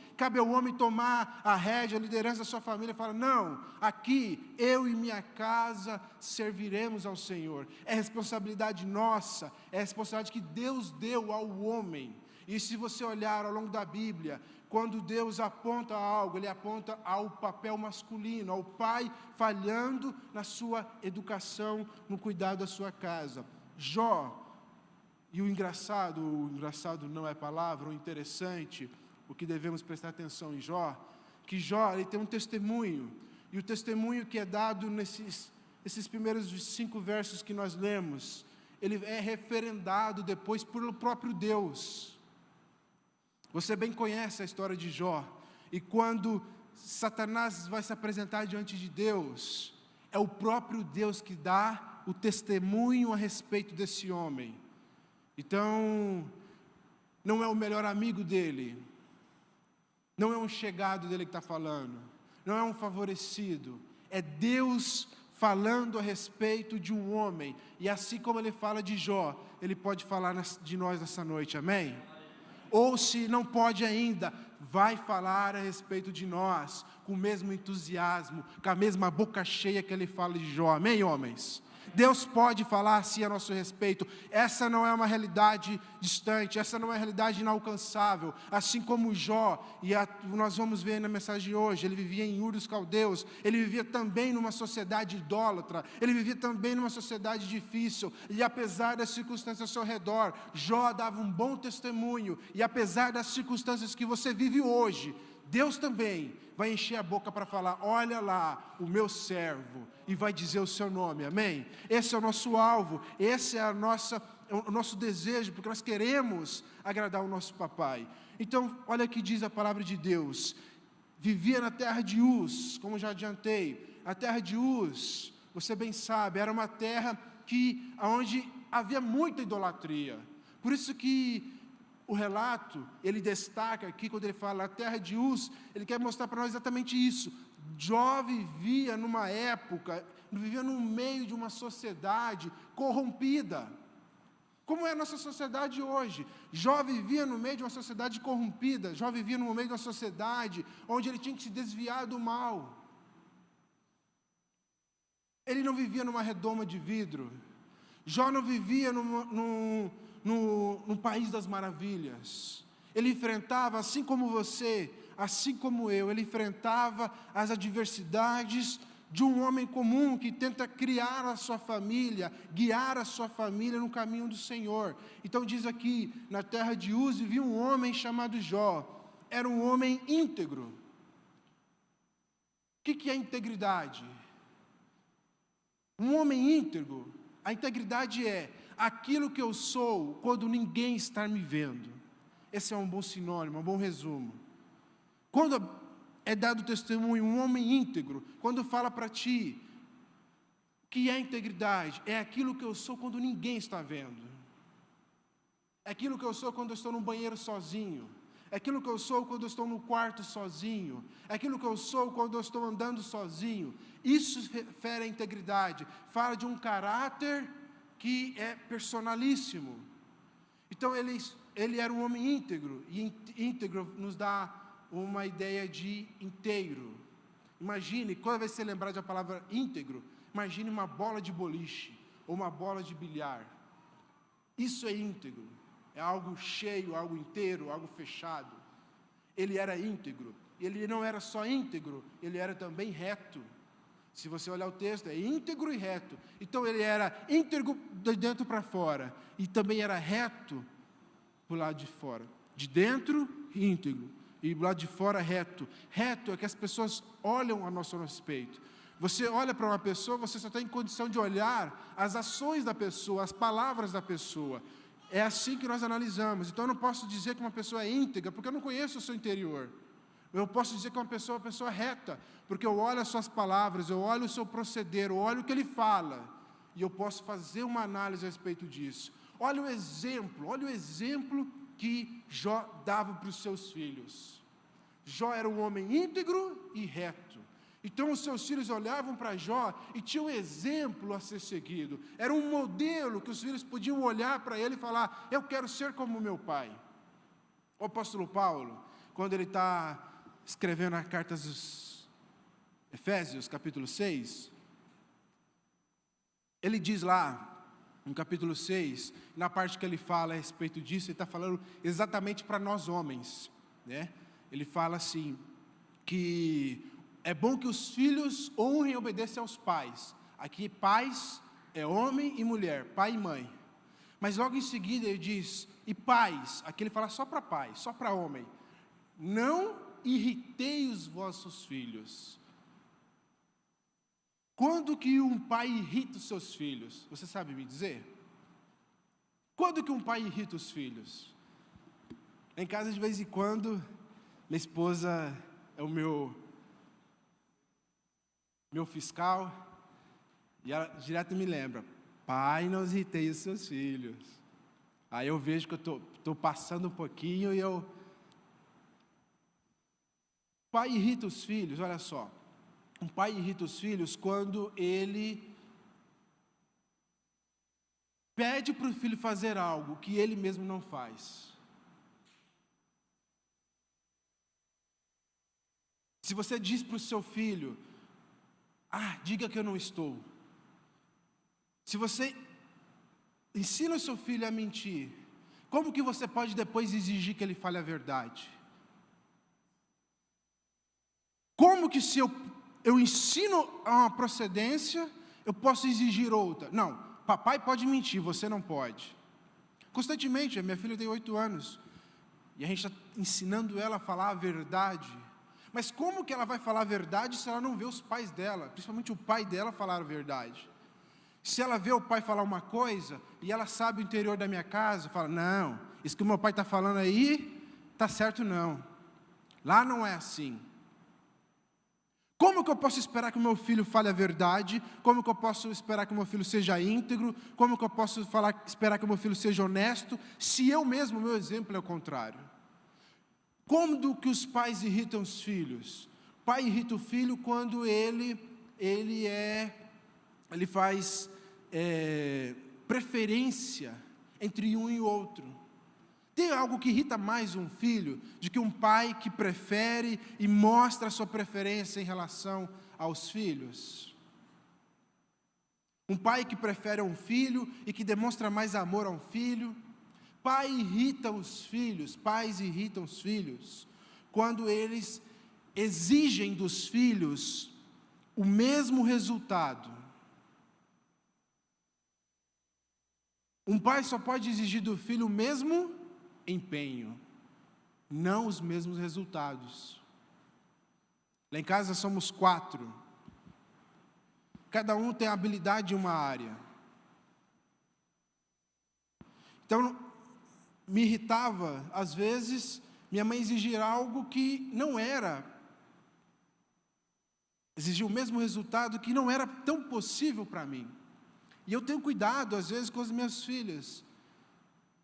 tomar a rédea, a liderança da sua família e falar, não, aqui eu e minha casa serviremos ao Senhor. É responsabilidade nossa, é responsabilidade que Deus deu ao homem. E se você olhar ao longo da Bíblia, quando Deus aponta algo, Ele aponta ao papel masculino, ao pai falhando na sua educação, no cuidado da sua casa. Jó, e o engraçado não é palavra, o interessante, o que devemos prestar atenção em Jó, que Jó ele tem um testemunho, e o testemunho que é dado esses primeiros 5 versos que nós lemos, ele é referendado depois pelo próprio Deus. Você bem conhece a história de Jó, e quando Satanás vai se apresentar diante de Deus, é o próprio Deus que dá o testemunho a respeito desse homem. Então, não é o melhor amigo dele, não é um chegado dele que está falando, não é um favorecido, é Deus falando a respeito de um homem, e assim como ele fala de Jó, ele pode falar de nós nessa noite, amém? Ou se não pode ainda, vai falar a respeito de nós, com o mesmo entusiasmo, com a mesma boca cheia que ele fala de Jó, amém, homens? Deus pode falar assim a nosso respeito. Essa não é uma realidade distante, essa não é uma realidade inalcançável. Assim como Jó, nós vamos ver na mensagem de hoje, ele vivia em Ur dos Caldeus, ele vivia também numa sociedade idólatra, ele vivia também numa sociedade difícil, e apesar das circunstâncias ao seu redor, Jó dava um bom testemunho, e apesar das circunstâncias que você vive hoje, Deus também vai encher a boca para falar, olha lá, o meu servo, e vai dizer o seu nome, amém? Esse é o nosso alvo, esse é o nosso desejo, porque nós queremos agradar o nosso papai. Então, olha o que diz a palavra de Deus, vivia na terra de Uz, como já adiantei, a terra de Uz, você bem sabe, era uma terra onde havia muita idolatria, por isso que o relato, ele destaca aqui, quando ele fala a terra de Uz, ele quer mostrar para nós exatamente isso. Jó vivia numa época, vivia no meio de uma sociedade corrompida, como é a nossa sociedade hoje. Jó vivia no meio de uma sociedade corrompida, Jó vivia no meio de uma sociedade onde ele tinha que se desviar do mal. Ele não vivia numa redoma de vidro, Jó não vivia no país das maravilhas. Ele enfrentava, assim como você, assim como eu, ele enfrentava as adversidades de um homem comum que tenta criar a sua família, guiar a sua família no caminho do Senhor. Então diz aqui, na terra de Uz vivia um homem chamado Jó, era um homem íntegro. O que é integridade? Um homem íntegro, a integridade é aquilo que eu sou quando ninguém está me vendo. Esse é um bom sinônimo, um bom resumo. Quando é dado testemunho, um homem íntegro, quando fala para ti, o que é integridade? É aquilo que eu sou quando ninguém está vendo. É aquilo que eu sou quando eu estou no banheiro sozinho. É aquilo que eu sou quando eu estou no quarto sozinho. É aquilo que eu sou quando eu estou andando sozinho. Isso refere à integridade. Fala de um caráter que é personalíssimo. Então ele era um homem íntegro, e íntegro nos dá uma ideia de inteiro. Imagine, quando vai ser lembrado da palavra íntegro, imagine uma bola de boliche, ou uma bola de bilhar. Isso é íntegro, é algo cheio, algo inteiro, algo fechado. Ele era íntegro, ele não era só íntegro, ele era também reto. Se você olhar o texto, é íntegro e reto. Então ele era íntegro de dentro para fora, e também era reto para o lado de fora. De dentro, íntegro, e do lado de fora, reto. Reto é que as pessoas olham a nosso respeito. Você olha para uma pessoa, você só tem condição de olhar as ações da pessoa, as palavras da pessoa. É assim que nós analisamos. Então eu não posso dizer que uma pessoa é íntegra, porque eu não conheço o seu interior. Eu posso dizer que uma pessoa é reta, porque eu olho as suas palavras, eu olho o seu proceder, eu olho o que ele fala, e eu posso fazer uma análise a respeito disso. Olha o exemplo que Jó dava para os seus filhos. Jó era um homem íntegro e reto. Então os seus filhos olhavam para Jó e tinham um exemplo a ser seguido. Era um modelo que os filhos podiam olhar para ele e falar, eu quero ser como meu pai. O apóstolo Paulo, quando ele está escrevendo a carta dos Efésios, capítulo 6, ele diz lá, no capítulo 6, na parte que ele fala a respeito disso, ele está falando exatamente para nós homens, né? Ele fala assim, que é bom que os filhos honrem e obedeçam aos pais. Aqui pais é homem e mulher, pai e mãe. Mas logo em seguida ele diz, e pais, aqui ele fala só para pai, só para homem, não irritei os vossos filhos Quando que um pai irrita os seus filhos? Você sabe me dizer? Quando que um pai irrita os filhos? Em casa, de vez em quando, minha esposa é o meu fiscal, e ela direto me lembra: pai, não irritei os seus filhos. Aí eu vejo que eu estou passando um pouquinho e pai irrita os filhos, olha só. Um pai irrita os filhos quando ele pede para o filho fazer algo que ele mesmo não faz. Se você diz para o seu filho: diga que eu não estou. Se você ensina o seu filho a mentir, como que você pode depois exigir que ele fale a verdade? Como que se eu ensino uma procedência, eu posso exigir outra? Não, papai pode mentir, você não pode. Constantemente, a minha filha tem 8 anos, e a gente está ensinando ela a falar a verdade. Mas como que ela vai falar a verdade se ela não vê os pais dela, principalmente o pai dela, falar a verdade? Se ela vê o pai falar uma coisa, e ela sabe o interior da minha casa, fala: não, isso que o meu pai está falando aí, está certo não. Lá não é assim. Como que eu posso esperar que o meu filho fale a verdade? Como que eu posso esperar que o meu filho seja íntegro? Como que eu posso esperar que o meu filho seja honesto, se eu mesmo, o meu exemplo é o contrário? Como que os pais irritam os filhos? O pai irrita o filho quando ele faz preferência entre um e outro. Tem algo que irrita mais um filho do que um pai que prefere e mostra a sua preferência em relação aos filhos? Um pai que prefere um filho e que demonstra mais amor a um filho. Pais irritam os filhos quando eles exigem dos filhos o mesmo resultado. Um pai só pode exigir do filho o mesmo empenho, não os mesmos resultados. Lá em casa somos 4. Cada um tem habilidade em uma área. Então, me irritava, às vezes, minha mãe exigir algo que não era, exigir o mesmo resultado que não era tão possível para mim. E eu tenho cuidado, às vezes, com as minhas filhas.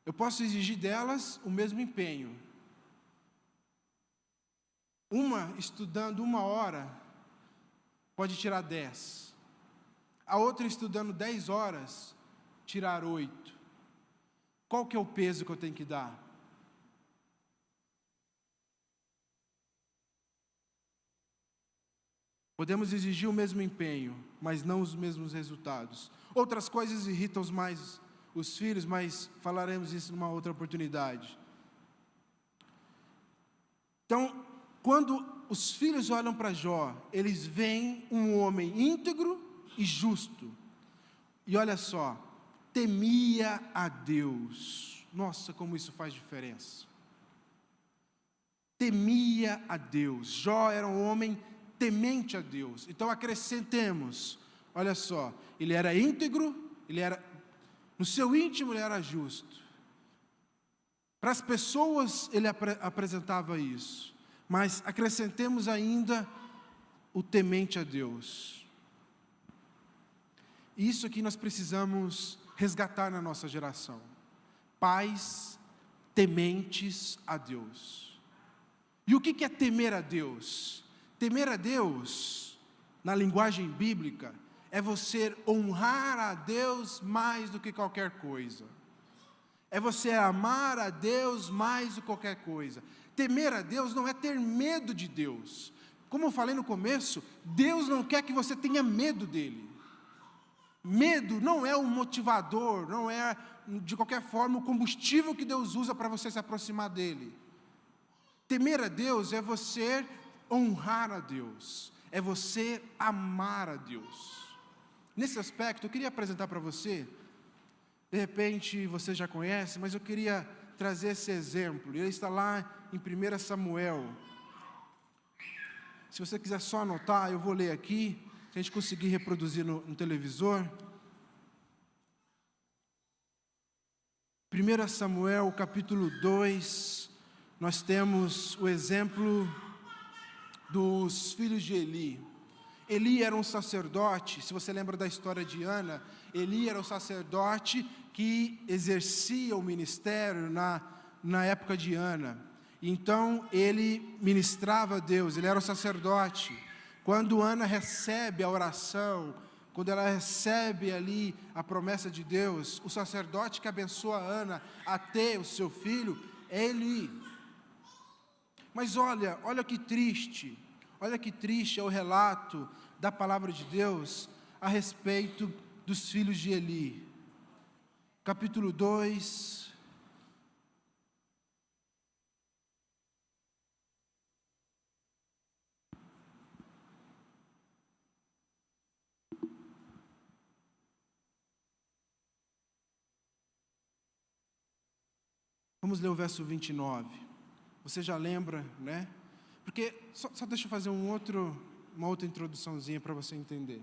Eu posso exigir delas o mesmo empenho. Uma, estudando 1 hora, pode tirar 10. A outra, estudando 10 horas, tirar 8. Qual que é o peso que eu tenho que dar? Podemos exigir o mesmo empenho, mas não os mesmos resultados. Outras coisas irritam mais os filhos, mas falaremos isso numa outra oportunidade. Então, quando os filhos olham para Jó, eles veem um homem íntegro e justo. E olha só, temia a Deus. Nossa, como isso faz diferença. Temia a Deus. Jó era um homem temente a Deus. Então acrescentemos, olha só, ele era íntegro, no seu íntimo ele era justo. Para as pessoas ele apresentava isso. Mas acrescentemos ainda o temente a Deus. Isso que nós precisamos resgatar na nossa geração. Pais tementes a Deus. E o que é temer a Deus? Temer a Deus, na linguagem bíblica, é você honrar a Deus mais do que qualquer coisa. É você amar a Deus mais do que qualquer coisa. Temer a Deus não é ter medo de Deus. Como eu falei no começo, Deus não quer que você tenha medo dele. Medo não é um motivador, não é, de qualquer forma, o combustível que Deus usa para você se aproximar dele. Temer a Deus é você honrar a Deus, é você amar a Deus. Nesse aspecto, eu queria apresentar para você, de repente você já conhece, mas eu queria trazer esse exemplo. Ele está lá em 1 Samuel. Se você quiser só anotar, eu vou ler aqui. Se a gente conseguir reproduzir no televisor. 1 Samuel, capítulo 2, nós temos o exemplo dos filhos de Eli. Eli era um sacerdote, se você lembra da história de Ana, Eli era um sacerdote que exercia o ministério na época de Ana. Então, ele ministrava a Deus, ele era um sacerdote. Quando Ana recebe a oração, quando ela recebe ali a promessa de Deus, o sacerdote que abençoa Ana a ter o seu filho é Eli. Mas olha que triste é o relato da palavra de Deus a respeito dos filhos de Eli. Capítulo 2. Vamos ler o verso 29. Você já lembra, né? Porque, só deixa eu fazer uma outra introduçãozinha para você entender.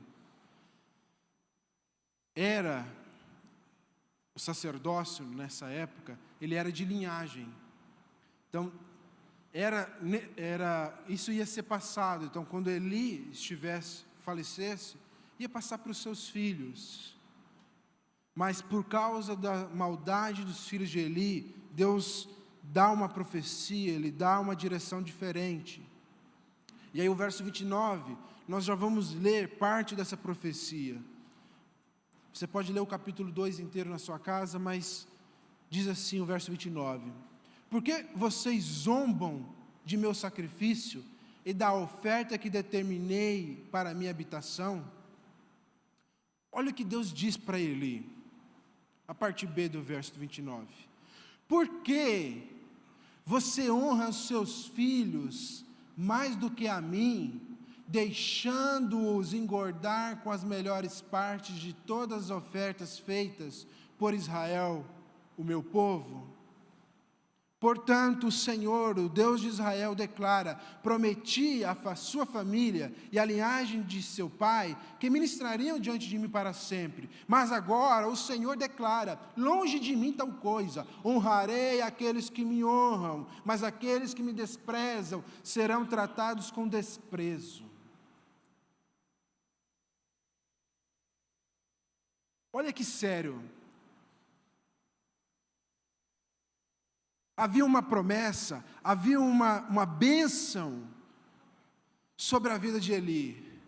O sacerdócio, nessa época, ele era de linhagem. Então, isso ia ser passado. Então, quando Eli falecesse, ia passar para os seus filhos. Mas, por causa da maldade dos filhos de Eli, Deus dá uma profecia, Ele dá uma direção diferente. E aí o verso 29, nós já vamos ler parte dessa profecia. Você pode ler o capítulo 2 inteiro na sua casa, mas diz assim o verso 29. Por que vocês zombam de meu sacrifício e da oferta que determinei para a minha habitação? Olha o que Deus diz para Eli, a parte B do verso 29. Por que você honra os seus filhos mais do que a mim, deixando-os engordar com as melhores partes de todas as ofertas feitas por Israel, o meu povo? Portanto, o Senhor, o Deus de Israel, declara: prometi à sua família e à linhagem de seu pai que ministrariam diante de mim para sempre. Mas agora o Senhor declara: longe de mim tal coisa. Honrarei aqueles que me honram, mas aqueles que me desprezam serão tratados com desprezo. Olha que sério. Havia uma promessa, havia uma bênção sobre a vida de Eli.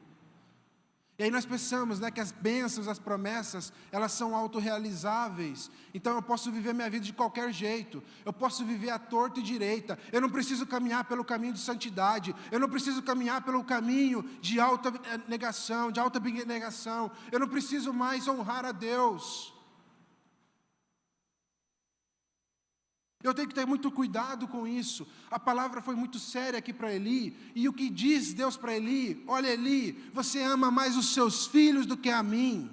E aí nós pensamos, né, que as bênçãos, as promessas, elas são autorrealizáveis. Então eu posso viver minha vida de qualquer jeito. Eu posso viver à torta e direita. Eu não preciso caminhar pelo caminho de santidade. Eu não preciso caminhar pelo caminho de alta negação, de alta abnegação. Eu não preciso mais honrar a Deus. Eu tenho que ter muito cuidado com isso. A palavra foi muito séria aqui para Eli. E o que diz Deus para Eli? Olha, Eli, você ama mais os seus filhos do que a mim.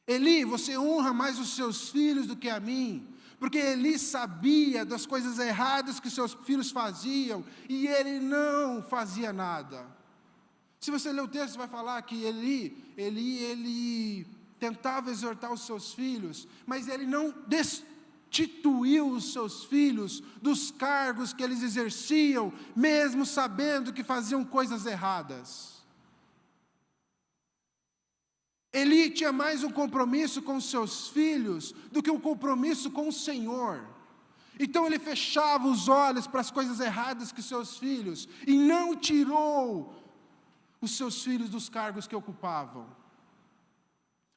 Eli, você honra mais os seus filhos do que a mim. Porque Eli sabia das coisas erradas que seus filhos faziam. E ele não fazia nada. Se você ler o texto, vai falar que Eli tentava exortar os seus filhos. Mas ele não destituiu os seus filhos dos cargos que eles exerciam, mesmo sabendo que faziam coisas erradas. Eli tinha mais um compromisso com os seus filhos do que um compromisso com o Senhor. Então ele fechava os olhos para as coisas erradas que seus filhos, e não tirou os seus filhos dos cargos que ocupavam.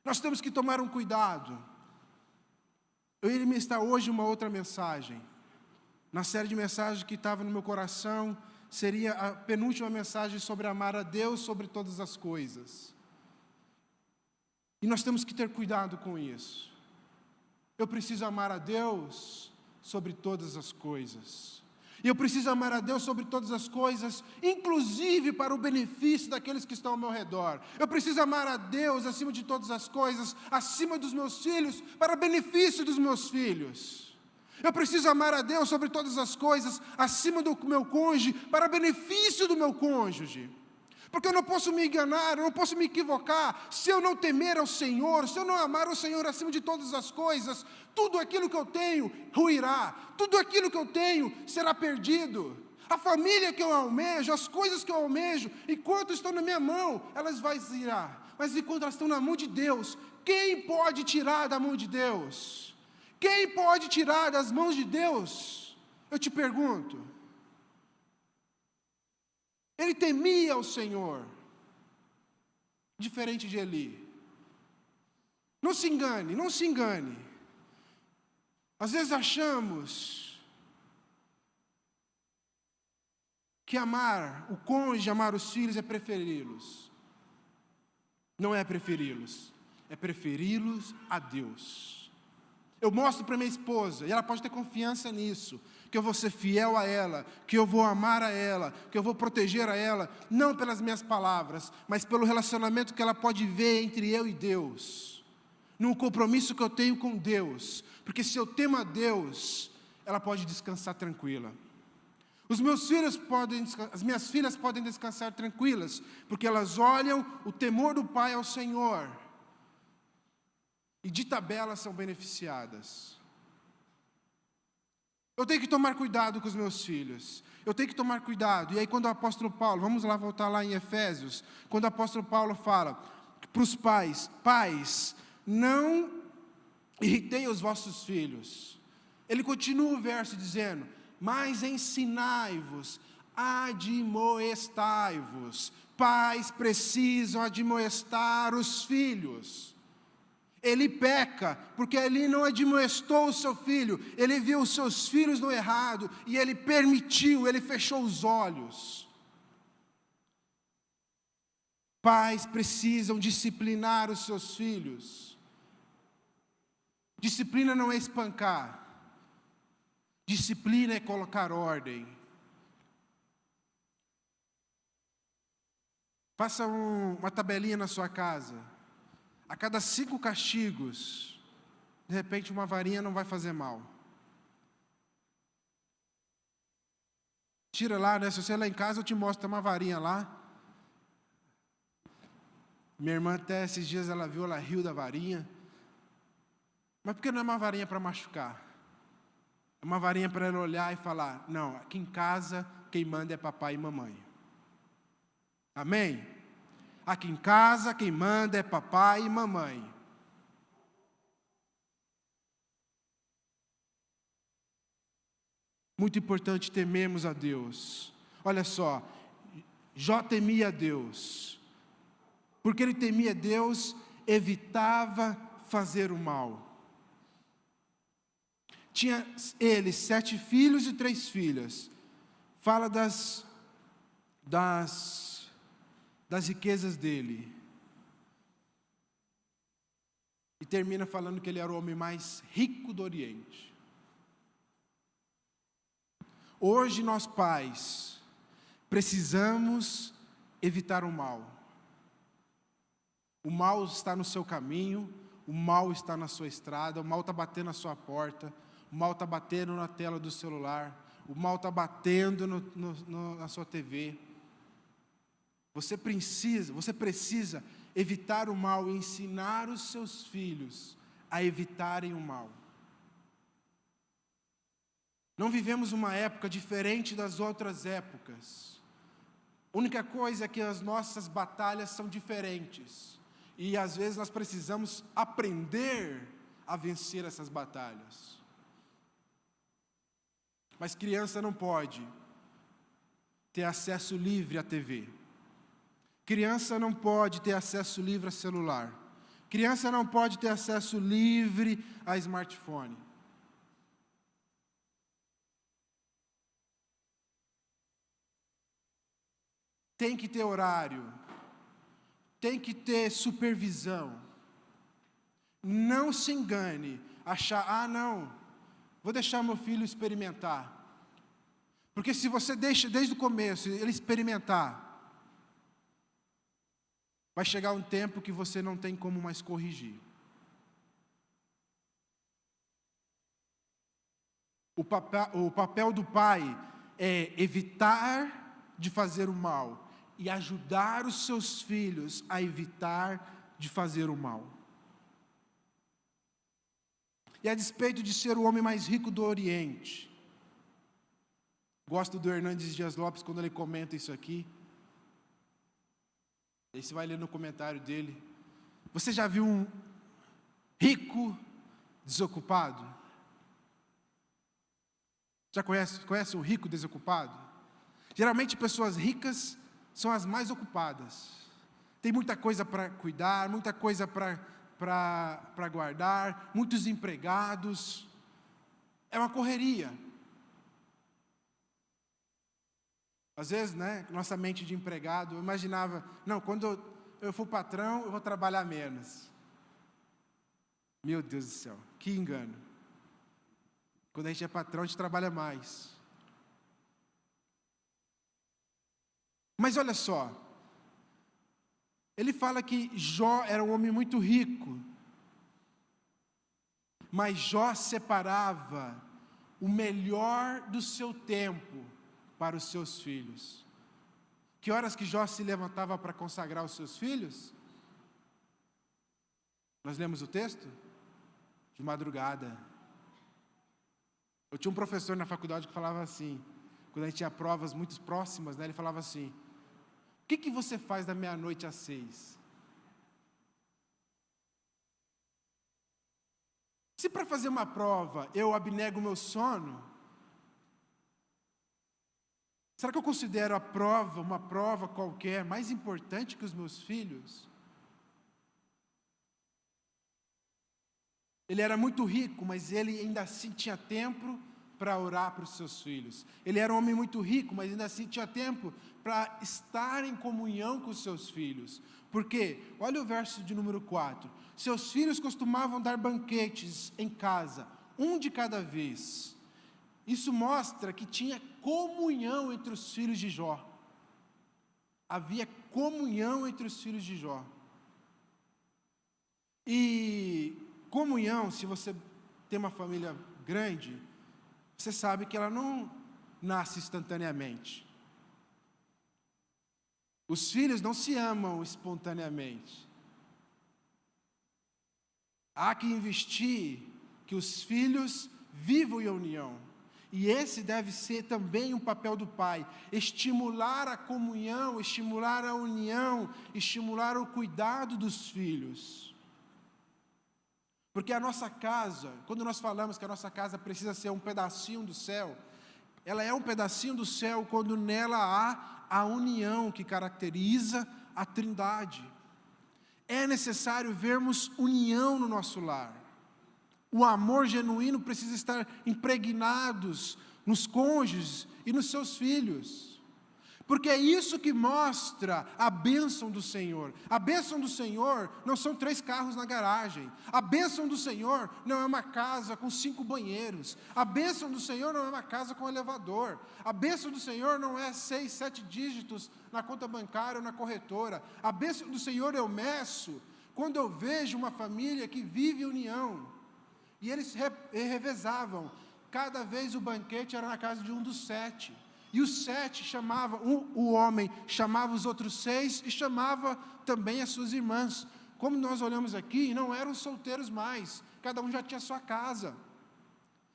Nós temos que tomar um cuidado. Eu iria ministrar hoje uma outra mensagem. Na série de mensagens que estava no meu coração, seria a penúltima mensagem sobre amar a Deus sobre todas as coisas. E nós temos que ter cuidado com isso. Eu preciso amar a Deus sobre todas as coisas. E eu preciso amar a Deus sobre todas as coisas, inclusive para o benefício daqueles que estão ao meu redor. Eu preciso amar a Deus acima de todas as coisas, acima dos meus filhos, para o benefício dos meus filhos. Eu preciso amar a Deus sobre todas as coisas, acima do meu cônjuge, para o benefício do meu cônjuge. Porque eu não posso me enganar, eu não posso me equivocar. Se eu não temer ao Senhor, se eu não amar o Senhor acima de todas as coisas, tudo aquilo que eu tenho ruirá, tudo aquilo que eu tenho será perdido. A família que eu almejo, as coisas que eu almejo, enquanto estão na minha mão, elas vão girar. Mas enquanto elas estão na mão de Deus, quem pode tirar da mão de Deus? Quem pode tirar das mãos de Deus? Eu te pergunto. Ele temia o Senhor, diferente de Eli. Não se engane, não se engane. Às vezes achamos que amar o cônjuge, amar os filhos é preferi-los. Não é preferi-los, é preferi-los a Deus. Eu mostro para minha esposa, e ela pode ter confiança nisso, que eu vou ser fiel a ela, que eu vou amar a ela, que eu vou proteger a ela, não pelas minhas palavras, mas pelo relacionamento que ela pode ver entre eu e Deus, num compromisso que eu tenho com Deus, porque se eu temo a Deus, ela pode descansar tranquila. Os meus filhos as minhas filhas podem descansar tranquilas, porque elas olham o temor do pai ao Senhor, e de tabela são beneficiadas. Eu tenho que tomar cuidado com os meus filhos. Eu tenho que tomar cuidado. E aí quando o apóstolo Paulo, vamos lá voltar lá em Efésios, quando o apóstolo Paulo fala para os pais, pais, não irritei os vossos filhos. Ele continua o verso dizendo, mas ensinai-vos, admoestai-vos. Pais precisam admoestar os filhos. Ele peca, porque ele não admoestou o seu filho, ele viu os seus filhos no errado, e ele permitiu, ele fechou os olhos. Pais precisam disciplinar os seus filhos. Disciplina não é espancar, disciplina é colocar ordem. Faça uma tabelinha na sua casa. A cada 5 castigos, de repente uma varinha não vai fazer mal. Tira lá, né? Se você é lá em casa, eu te mostro, tem uma varinha lá. Minha irmã até esses dias ela viu, ela riu da varinha. Mas por que não é uma varinha para machucar? É uma varinha para ela olhar e falar, não, aqui em casa quem manda é papai e mamãe. Amém? Aqui em casa, quem manda é papai e mamãe. Muito importante temermos a Deus. Olha só, Jó temia a Deus. Porque ele temia a Deus, evitava fazer o mal. Tinha ele 7 filhos e 3 filhas. Fala das riquezas dele. E termina falando que ele era o homem mais rico do Oriente. Hoje nós pais precisamos evitar o mal. O mal está no seu caminho, o mal está na sua estrada, o mal está batendo na sua porta, o mal está batendo na tela do celular, o mal está batendo na sua TV. Você precisa evitar o mal e ensinar os seus filhos a evitarem o mal. Não vivemos uma época diferente das outras épocas. A única coisa é que as nossas batalhas são diferentes. E às vezes nós precisamos aprender a vencer essas batalhas. Mas criança não pode ter acesso livre à TV. Criança não pode ter acesso livre a celular. Criança não pode ter acesso livre a smartphone. Tem que ter horário. Tem que ter supervisão. Não se engane. Achar, não, vou deixar meu filho experimentar. Porque se você deixa desde o começo ele experimentar, vai chegar um tempo que você não tem como mais corrigir. O papel do pai é evitar de fazer o mal, e ajudar os seus filhos a evitar de fazer o mal. E a despeito de ser o homem mais rico do Oriente, gosto do Hernandes Dias Lopes quando ele comenta isso aqui. Aí você vai ler no comentário dele. Você já viu um rico desocupado? Já conhece um rico desocupado? Geralmente pessoas ricas são as mais ocupadas. Tem muita coisa para cuidar, muita coisa para guardar, muitos empregados. É uma correria. Às vezes, né, nossa mente de empregado, eu imaginava, não, quando eu for patrão, eu vou trabalhar menos. Meu Deus do céu, que engano. Quando a gente é patrão, a gente trabalha mais. Mas olha só, ele fala que Jó era um homem muito rico, mas Jó separava o melhor do seu tempo para os seus filhos. Que horas que Jó se levantava para consagrar os seus filhos? Nós lemos o texto? De madrugada. Eu tinha um professor na faculdade que falava assim, quando a gente tinha provas muito próximas, né, ele falava assim: o que você faz da meia-noite às 6? Se para fazer uma prova eu abnego o meu sono, será que eu considero a prova, uma prova qualquer, mais importante que os meus filhos? Ele era muito rico, mas ele ainda assim tinha tempo para orar para os seus filhos. Ele era um homem muito rico, mas ainda assim tinha tempo para estar em comunhão com os seus filhos. Por quê? Olha o verso de número 4. Seus filhos costumavam dar banquetes em casa, um de cada vez. Isso mostra que tinha comunhão entre os filhos de Jó. Havia comunhão entre os filhos de Jó. E comunhão, se você tem uma família grande, você sabe que ela não nasce instantaneamente. Os filhos não se amam espontaneamente. Há que investir que os filhos vivam em união. E esse deve ser também um papel do pai, estimular a comunhão, estimular a união, estimular o cuidado dos filhos. Porque a nossa casa, quando nós falamos que a nossa casa precisa ser um pedacinho do céu, ela é um pedacinho do céu quando nela há a união que caracteriza a Trindade. É necessário vermos união no nosso lar. O amor genuíno precisa estar impregnados nos cônjuges e nos seus filhos. Porque é isso que mostra a bênção do Senhor. A bênção do Senhor não são 3 carros na garagem. A bênção do Senhor não é uma casa com 5 banheiros. A bênção do Senhor não é uma casa com elevador. A bênção do Senhor não é 6, 7 dígitos na conta bancária ou na corretora. A bênção do Senhor eu meço quando eu vejo uma família que vive união. E eles revezavam. Cada vez o banquete era na casa de um dos 7. E os 7 chamavam, o homem chamava os outros 6 e chamava também as suas irmãs. Como nós olhamos aqui, não eram solteiros mais, cada um já tinha sua casa.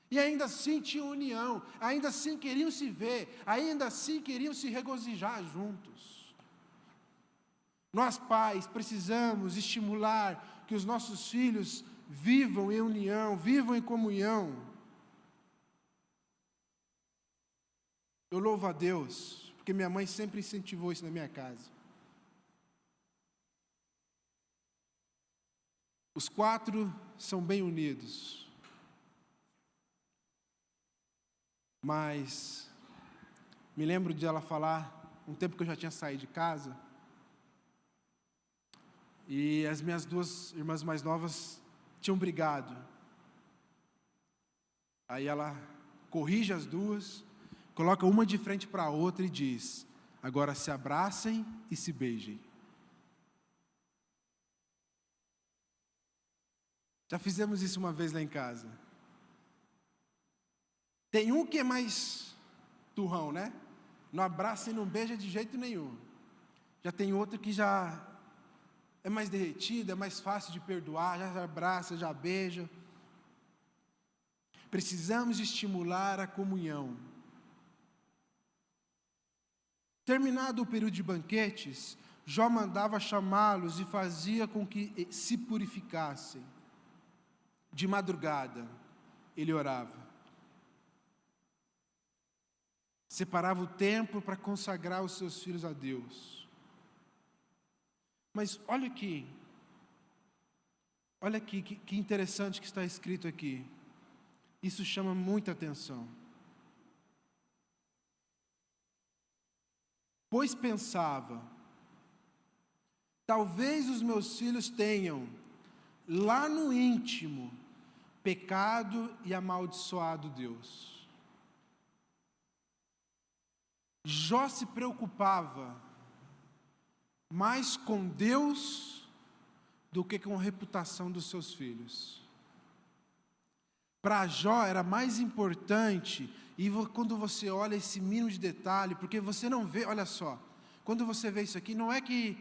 E ainda assim tinham união, ainda assim queriam se ver, ainda assim queriam se regozijar juntos. Nós pais precisamos estimular que os nossos filhos vivam em união, vivam em comunhão. Eu louvo a Deus, porque minha mãe sempre incentivou isso na minha casa. Os 4 são bem unidos. Mas me lembro de ela falar, um tempo que eu já tinha saído de casa, e as minhas 2 irmãs mais novas tinham brigado. Aí ela corrige as 2, coloca uma de frente para a outra e diz: agora se abracem e se beijem. Já fizemos isso uma vez lá em casa. Tem um que é mais turrão, né? Não abraça e não beija de jeito nenhum. já tem outra que já é mais derretida, é mais fácil de perdoar, já abraça, já beija. Precisamos estimular a comunhão. Terminado o período de banquetes, Jó mandava chamá-los e fazia com que se purificassem. De madrugada, ele orava. Separava o tempo para consagrar os seus filhos a Deus. Mas olha aqui que interessante que está escrito aqui. Isso chama muita atenção. Pois pensava, talvez os meus filhos tenham, lá no íntimo, pecado e amaldiçoado Deus. Jó se preocupava mais com Deus do que com a reputação dos seus filhos. Para Jó era mais importante, e quando você olha esse mínimo de detalhe, porque você não vê, olha só, quando você vê isso aqui, não é que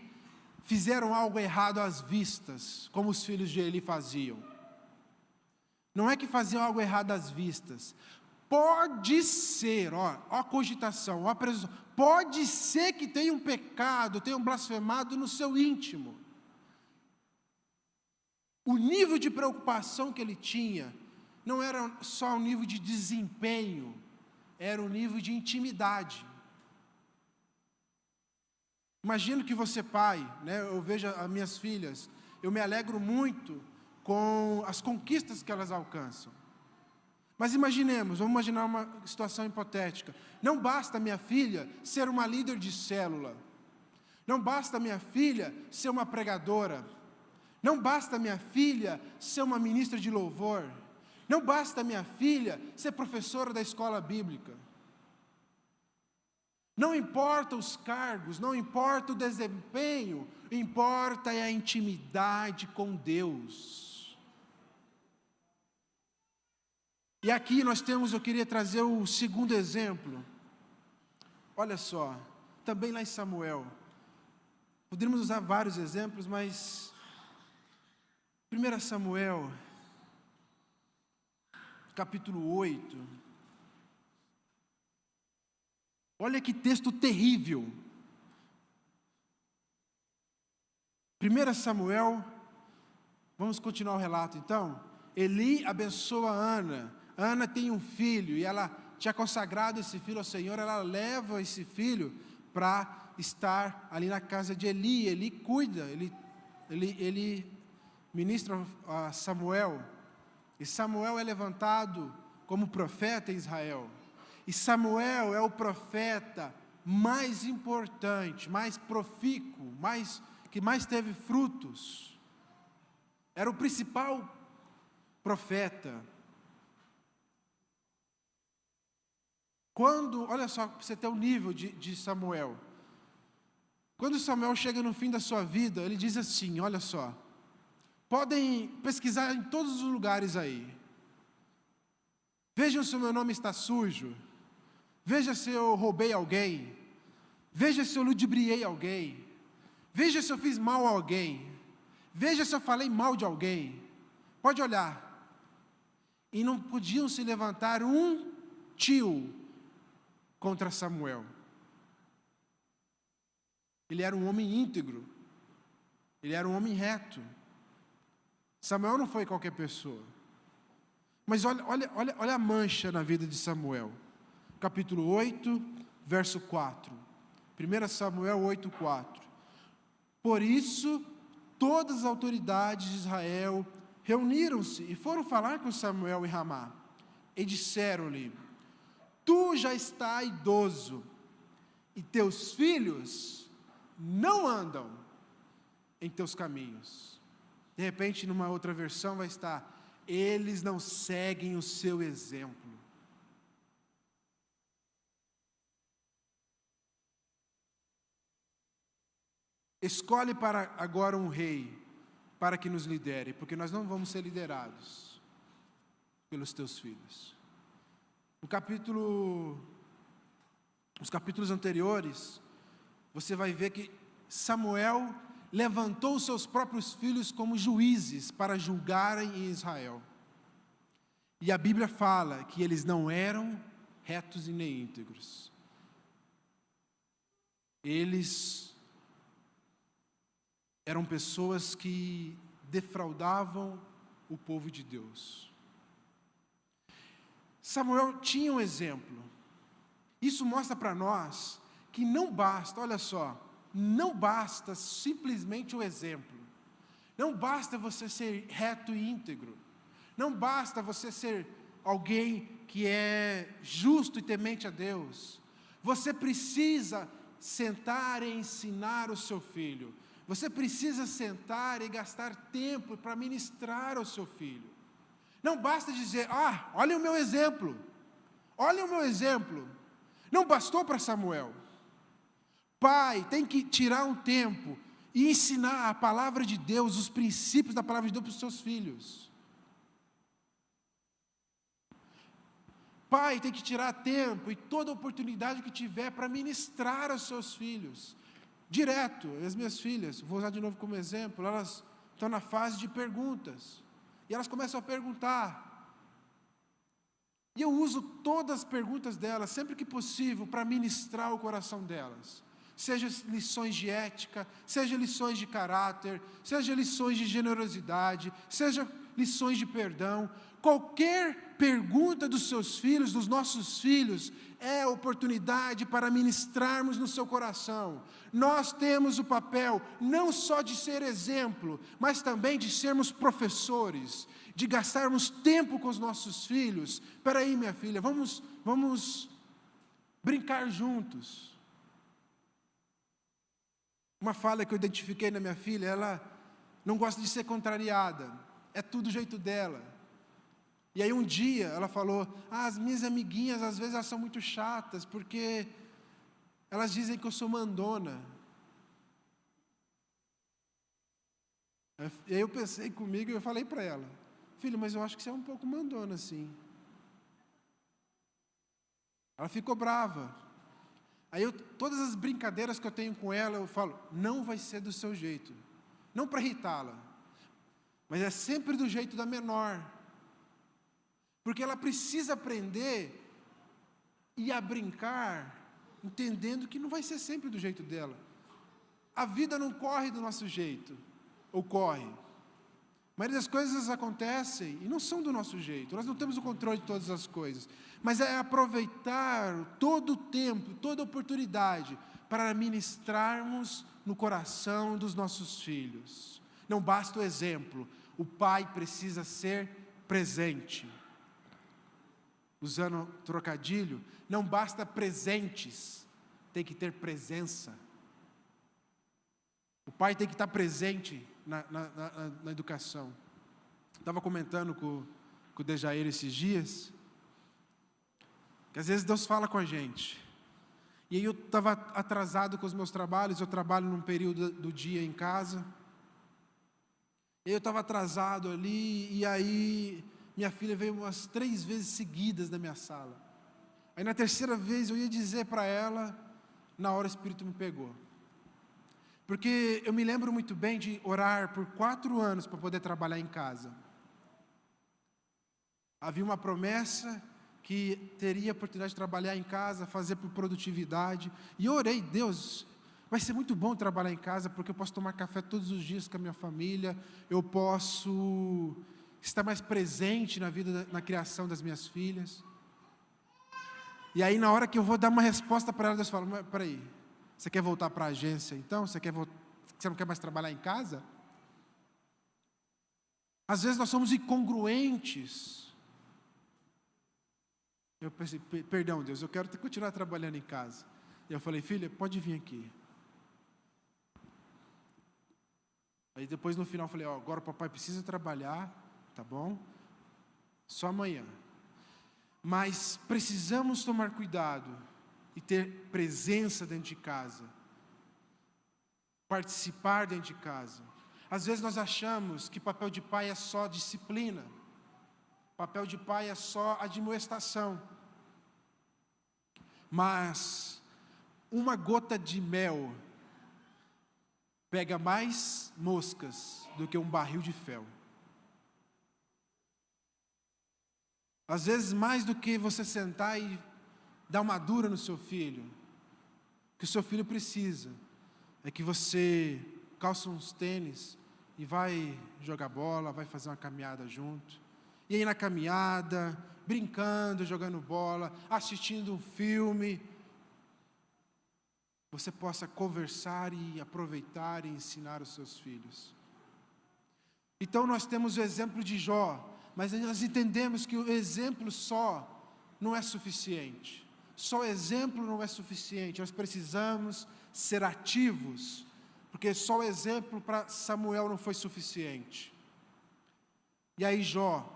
fizeram algo errado às vistas, como os filhos de Eli faziam. Não é que faziam algo errado às vistas. Pode ser, ó a cogitação, ó a presunção, pode ser que tenha um pecado, tenha um blasfemado no seu íntimo. O nível de preocupação que ele tinha não era só um nível de desempenho, era um nível de intimidade. Imagino que você, pai, né, eu vejo as minhas filhas, eu me alegro muito com as conquistas que elas alcançam. Mas imaginemos, vamos imaginar uma situação hipotética. Não basta minha filha ser uma líder de célula. Não basta minha filha ser uma pregadora. Não basta minha filha ser uma ministra de louvor. Não basta minha filha ser professora da escola bíblica. Não importa os cargos, não importa o desempenho, importa é a intimidade com Deus. E aqui eu queria trazer o segundo exemplo. Olha só, também lá em Samuel. Poderíamos usar vários exemplos, mas 1 Samuel, capítulo 8. Olha que texto terrível. 1 Samuel, vamos continuar o relato então. Eli abençoa Ana. Ana tem um filho e ela tinha consagrado esse filho ao Senhor. Ela leva esse filho para estar ali na casa de Eli. Eli cuida, ele ministra a Samuel. E Samuel é levantado como profeta em Israel. E Samuel é o profeta mais importante, mais profícuo, que mais teve frutos. Era o principal profeta. Olha só, para você ter o nível de Samuel. Quando Samuel chega no fim da sua vida, ele diz assim, olha só. Podem pesquisar em todos os lugares aí. Vejam se o meu nome está sujo. Veja se eu roubei alguém. Veja se eu ludibriei alguém. Veja se eu fiz mal a alguém. Veja se eu falei mal de alguém. Pode olhar. E não podiam se levantar um tio contra Samuel. Ele era um homem íntegro. Ele era um homem reto. Samuel não foi qualquer pessoa. Mas olha a mancha na vida de Samuel. Capítulo 8, verso 4. 1 Samuel 8, 4. Por isso, todas as autoridades de Israel reuniram-se e foram falar com Samuel em Ramá. E disseram-lhe: tu já estás idoso, e teus filhos não andam em teus caminhos. De repente, numa outra versão vai estar: eles não seguem o seu exemplo. Escolhe para agora um rei, para que nos lidere, porque nós não vamos ser liderados pelos teus filhos. Os capítulos anteriores, você vai ver que Samuel levantou seus próprios filhos como juízes para julgarem em Israel. E a Bíblia fala que eles não eram retos e nem íntegros. Eles eram pessoas que defraudavam o povo de Deus. Samuel tinha um exemplo. Isso mostra para nós que não basta, olha só, não basta simplesmente o exemplo. Não basta você ser reto e íntegro. Não basta você ser alguém que é justo e temente a Deus. Você precisa sentar e ensinar o seu filho. Você precisa sentar e gastar tempo para ministrar ao seu filho. Não basta dizer, olha o meu exemplo. Olha o meu exemplo. Não bastou para Samuel. Pai tem que tirar um tempo e ensinar a palavra de Deus, os princípios da palavra de Deus para os seus filhos. Pai tem que tirar tempo e toda oportunidade que tiver para ministrar aos seus filhos. Direto, as minhas filhas, vou usar de novo como exemplo, elas estão na fase de perguntas. E elas começam a perguntar. E eu uso todas as perguntas delas, sempre que possível, para ministrar o coração delas. Seja lições de ética, seja lições de caráter, seja lições de generosidade, seja lições de perdão. Qualquer pergunta dos seus filhos, dos nossos filhos, é oportunidade para ministrarmos no seu coração. Nós temos o papel não só de ser exemplo, mas também de sermos professores, de gastarmos tempo com os nossos filhos. Espera aí, minha filha, vamos brincar juntos. Uma fala que eu identifiquei na minha filha, ela não gosta de ser contrariada, é tudo o jeito dela. E aí um dia ela falou, as minhas amiguinhas às vezes elas são muito chatas, porque elas dizem que eu sou mandona. E aí eu pensei comigo e eu falei para ela, filha, mas eu acho que você é um pouco mandona assim. Ela ficou brava. Aí todas as brincadeiras que eu tenho com ela, eu falo, não vai ser do seu jeito. Não para irritá-la, mas é sempre do jeito da menor. Porque ela precisa aprender e a brincar, entendendo que não vai ser sempre do jeito dela. A vida não corre do nosso jeito, ou corre. Mas as coisas acontecem e não são do nosso jeito. Nós não temos o controle de todas as coisas. Mas é aproveitar todo o tempo, toda oportunidade para ministrarmos no coração dos nossos filhos. Não basta o exemplo, o pai precisa ser presente. Usando trocadilho, não basta presentes, tem que ter presença. O pai tem que estar presente na educação. Estava comentando com o Dejair esses dias, que às vezes Deus fala com a gente. E aí eu estava atrasado com os meus trabalhos, eu trabalho num período do dia em casa. E aí eu estava atrasado ali, e aí minha filha veio umas 3 vezes seguidas na minha sala. Aí na terceira vez eu ia dizer para ela, na hora o Espírito me pegou. Porque eu me lembro muito bem de orar por 4 anos para poder trabalhar em casa. Havia uma promessa que teria a oportunidade de trabalhar em casa, fazer por produtividade. E eu orei, Deus, vai ser muito bom trabalhar em casa, porque eu posso tomar café todos os dias com a minha família, eu posso estar mais presente na vida, na criação das minhas filhas. E aí na hora que eu vou dar uma resposta para ela, Deus fala, mas peraí, você quer voltar para a agência então? Você não quer mais trabalhar em casa? Às vezes nós somos incongruentes. Eu pensei, perdão Deus, eu quero continuar trabalhando em casa. E eu falei, filha, pode vir aqui. Aí depois no final eu falei, agora o papai precisa trabalhar, tá bom? Só amanhã. Mas precisamos tomar cuidado e ter presença dentro de casa. Participar dentro de casa. Às vezes nós achamos que papel de pai é só disciplina. Papel de pai é só admoestação. Mas uma gota de mel pega mais moscas do que um barril de fel. Às vezes, mais do que você sentar e dar uma dura no seu filho, o que o seu filho precisa é que você calça uns tênis e vai jogar bola, vai fazer uma caminhada junto. E aí na caminhada, brincando, jogando bola, assistindo um filme, você possa conversar e aproveitar e ensinar os seus filhos. Então nós temos o exemplo de Jó, mas nós entendemos que o exemplo só não é suficiente. Só o exemplo não é suficiente, nós precisamos ser ativos, porque só o exemplo para Samuel não foi suficiente. E aí Jó,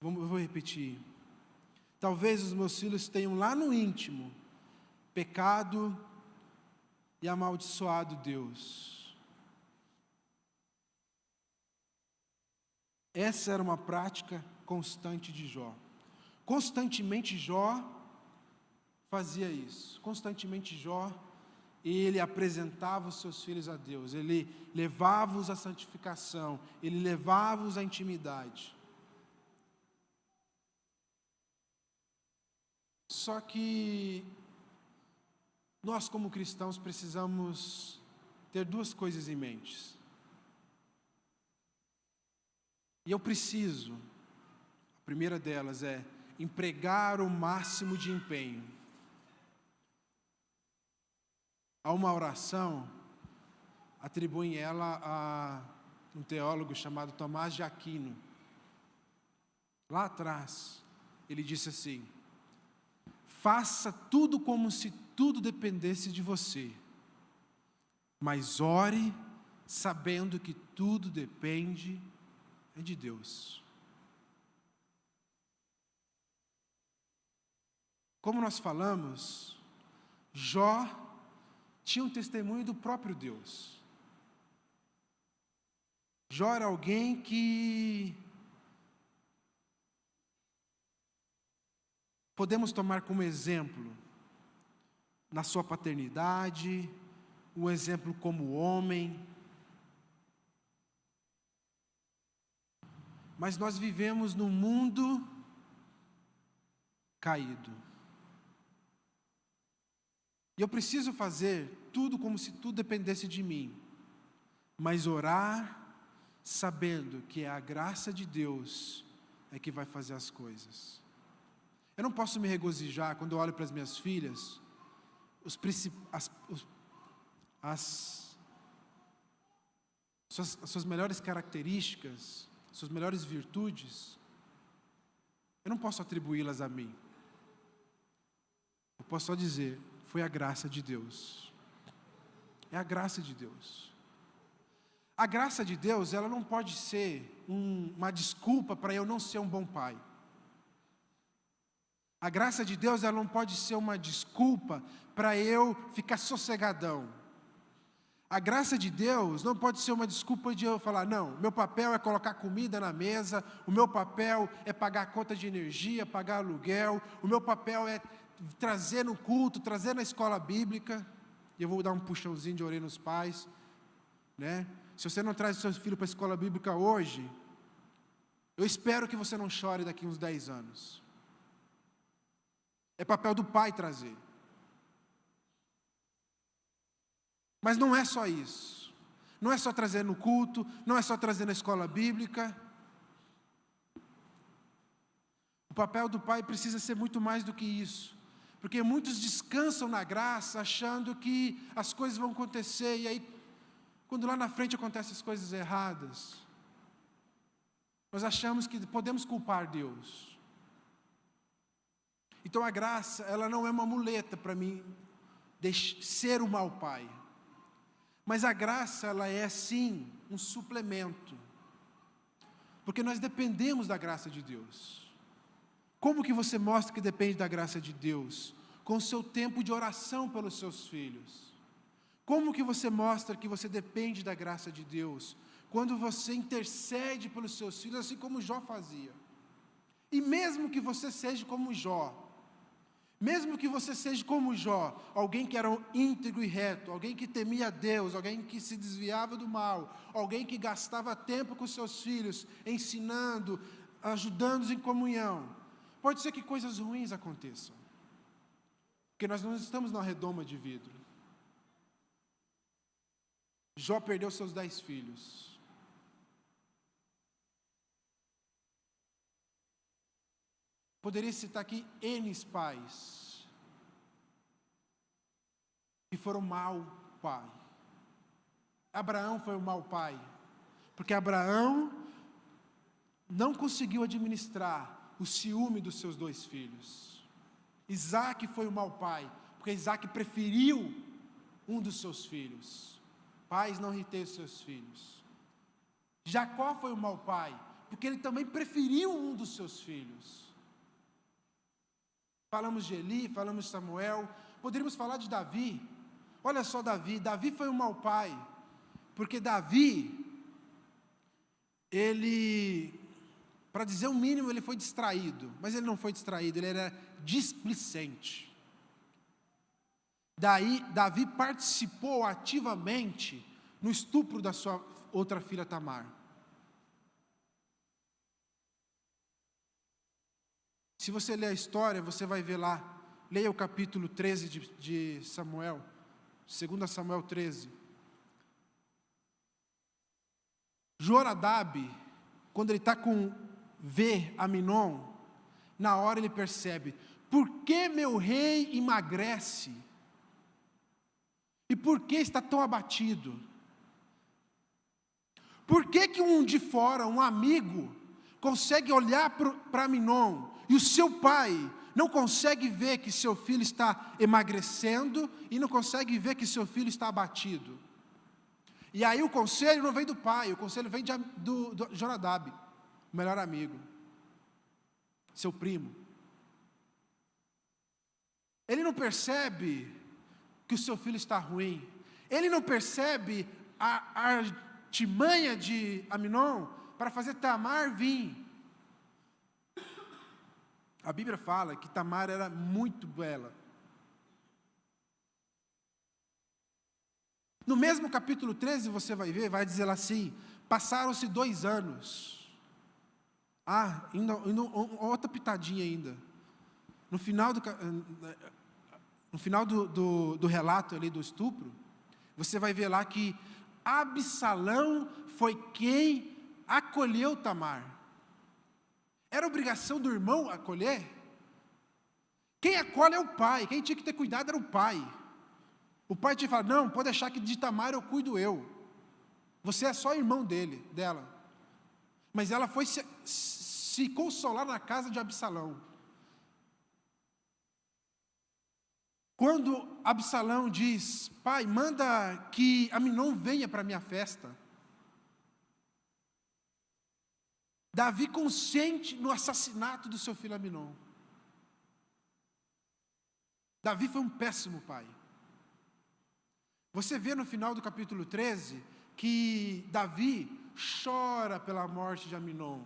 eu vou repetir, talvez os meus filhos tenham lá no íntimo pecado e amaldiçoado Deus. Essa era uma prática constante de Jó. Constantemente Jó fazia isso. Constantemente Jó, ele apresentava os seus filhos a Deus. Ele levava-os à santificação. Ele levava-os à intimidade. Só que nós, como cristãos, precisamos ter duas coisas em mente. E eu preciso, a primeira delas é empregar o máximo de empenho. Há uma oração, atribuem ela a um teólogo chamado Tomás de Aquino. Lá atrás, ele disse assim: faça tudo como se tudo dependesse de você, mas ore sabendo que tudo depende de Deus. Como nós falamos, Jó tinha um testemunho do próprio Deus. Jó era alguém que podemos tomar como exemplo na sua paternidade, um exemplo como homem. Mas nós vivemos num mundo caído. E eu preciso fazer tudo como se tudo dependesse de mim, mas orar sabendo que é a graça de Deus é que vai fazer as coisas. Eu não posso me regozijar quando eu olho para as minhas filhas, as suas melhores características, suas melhores virtudes, eu não posso atribuí-las a mim. Eu posso só dizer, foi a graça de Deus. É a graça de Deus. A graça de Deus, ela não pode ser uma desculpa para eu não ser um bom pai. A graça de Deus, ela não pode ser uma desculpa para eu ficar sossegadão. A graça de Deus não pode ser uma desculpa de eu falar, não, meu papel é colocar comida na mesa, o meu papel é pagar a conta de energia, pagar aluguel, o meu papel é trazer no culto, trazer na escola bíblica. E eu vou dar um puxãozinho de orelha nos pais, né? Se você não traz o seu filho para a escola bíblica hoje, eu espero que você não chore daqui uns 10 anos. É papel do pai trazer. Mas não é só isso. Não é só trazer no culto, não é só trazer na escola bíblica. O papel do pai precisa ser muito mais do que isso. Porque muitos descansam na graça, achando que as coisas vão acontecer, e aí, quando lá na frente acontecem as coisas erradas, nós achamos que podemos culpar Deus. Então a graça, ela não é uma muleta para mim ser o mau pai. Mas a graça, ela é sim um suplemento. Porque nós dependemos da graça de Deus. Como que você mostra que depende da graça de Deus? Com o seu tempo de oração pelos seus filhos. Como que você mostra que você depende da graça de Deus? Quando você intercede pelos seus filhos, assim como Jó fazia. E mesmo que você seja como Jó, Mesmo que você seja como Jó, alguém que era íntegro e reto, alguém que temia Deus, alguém que se desviava do mal, alguém que gastava tempo com seus filhos, ensinando, ajudando-os em comunhão, pode ser que coisas ruins aconteçam, porque nós não estamos na redoma de vidro. Jó perdeu seus 10 filhos. Poderia citar aqui N pais que foram mau pai. Abraão foi um mau pai, porque Abraão não conseguiu administrar o ciúme dos seus 2 filhos. Isaac foi um mau pai, porque Isaac preferiu um dos seus filhos. Pais, não irritei os seus filhos. Jacó foi um mau pai, porque ele também preferiu um dos seus filhos. Falamos de Eli, falamos de Samuel, poderíamos falar de Davi. Olha só Davi foi um mau pai, porque Davi, ele, para dizer o mínimo, ele foi distraído, mas ele não foi distraído, ele era displicente. Davi participou ativamente no estupro da sua outra filha Tamar. Se você ler a história, você vai ver lá, leia o capítulo 13 de Samuel, 2 Samuel 13. Joradab, quando ele está com Aminon, na hora ele percebe, por que meu rei emagrece? E por que está tão abatido? Por que um de fora, um amigo, consegue olhar para Aminon, e o seu pai não consegue ver que seu filho está emagrecendo, e não consegue ver que seu filho está abatido? E aí o conselho não vem do pai, o conselho vem do Jonadab, o melhor amigo, seu primo. Ele não percebe que o seu filho está ruim, ele não percebe a artimanha de Aminon para fazer Tamar vir. A Bíblia fala que Tamar era muito bela. No mesmo capítulo 13 você vai ver, vai dizer assim, passaram-se 2 anos. Ainda outra pitadinha ainda. No final do relato ali do estupro, você vai ver lá que Absalão foi quem acolheu Tamar. Era obrigação do irmão acolher? Quem acolhe é o pai, quem tinha que ter cuidado era o pai. O pai tinha que falar, não, pode deixar que de Tamar eu cuido eu. Você é só irmão dela. Mas ela foi se consolar na casa de Absalão. Quando Absalão diz, pai, manda que Aminon venha para a minha festa. Davi consente no assassinato do seu filho Aminon. Davi foi um péssimo pai. Você vê no final do capítulo 13, que Davi chora pela morte de Aminon.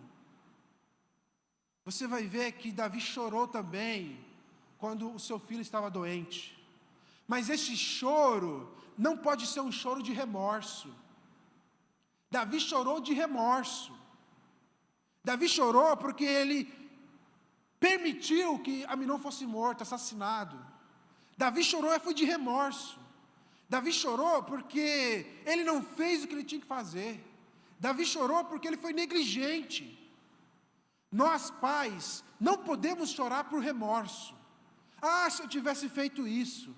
Você vai ver que Davi chorou também, quando o seu filho estava doente. Mas esse choro não pode ser um choro de remorso. Davi chorou de remorso. Davi chorou porque ele permitiu que Aminon fosse morto, assassinado. Davi chorou e foi de remorso. Davi chorou porque ele não fez o que ele tinha que fazer. Davi chorou porque ele foi negligente. Nós, pais, não podemos chorar por remorso. Se eu tivesse feito isso.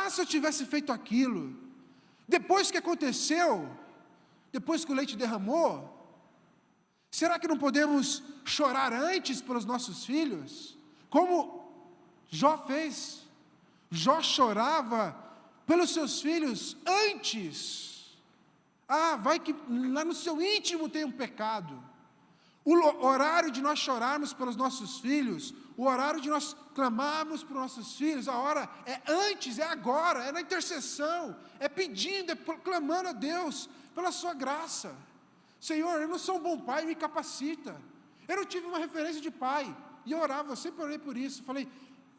Se eu tivesse feito aquilo. Depois que aconteceu, depois que o leite derramou, será que não podemos chorar antes pelos nossos filhos? Como Jó fez. Jó chorava pelos seus filhos antes. Vai que lá no seu íntimo tem um pecado. O horário de nós chorarmos pelos nossos filhos, o horário de nós clamarmos por nossos filhos, a hora é antes, é agora, é na intercessão, é pedindo, é clamando a Deus pela sua graça. Senhor, eu não sou um bom pai, me capacita. Eu não tive uma referência de pai, e eu orava, eu sempre orei por isso. Falei,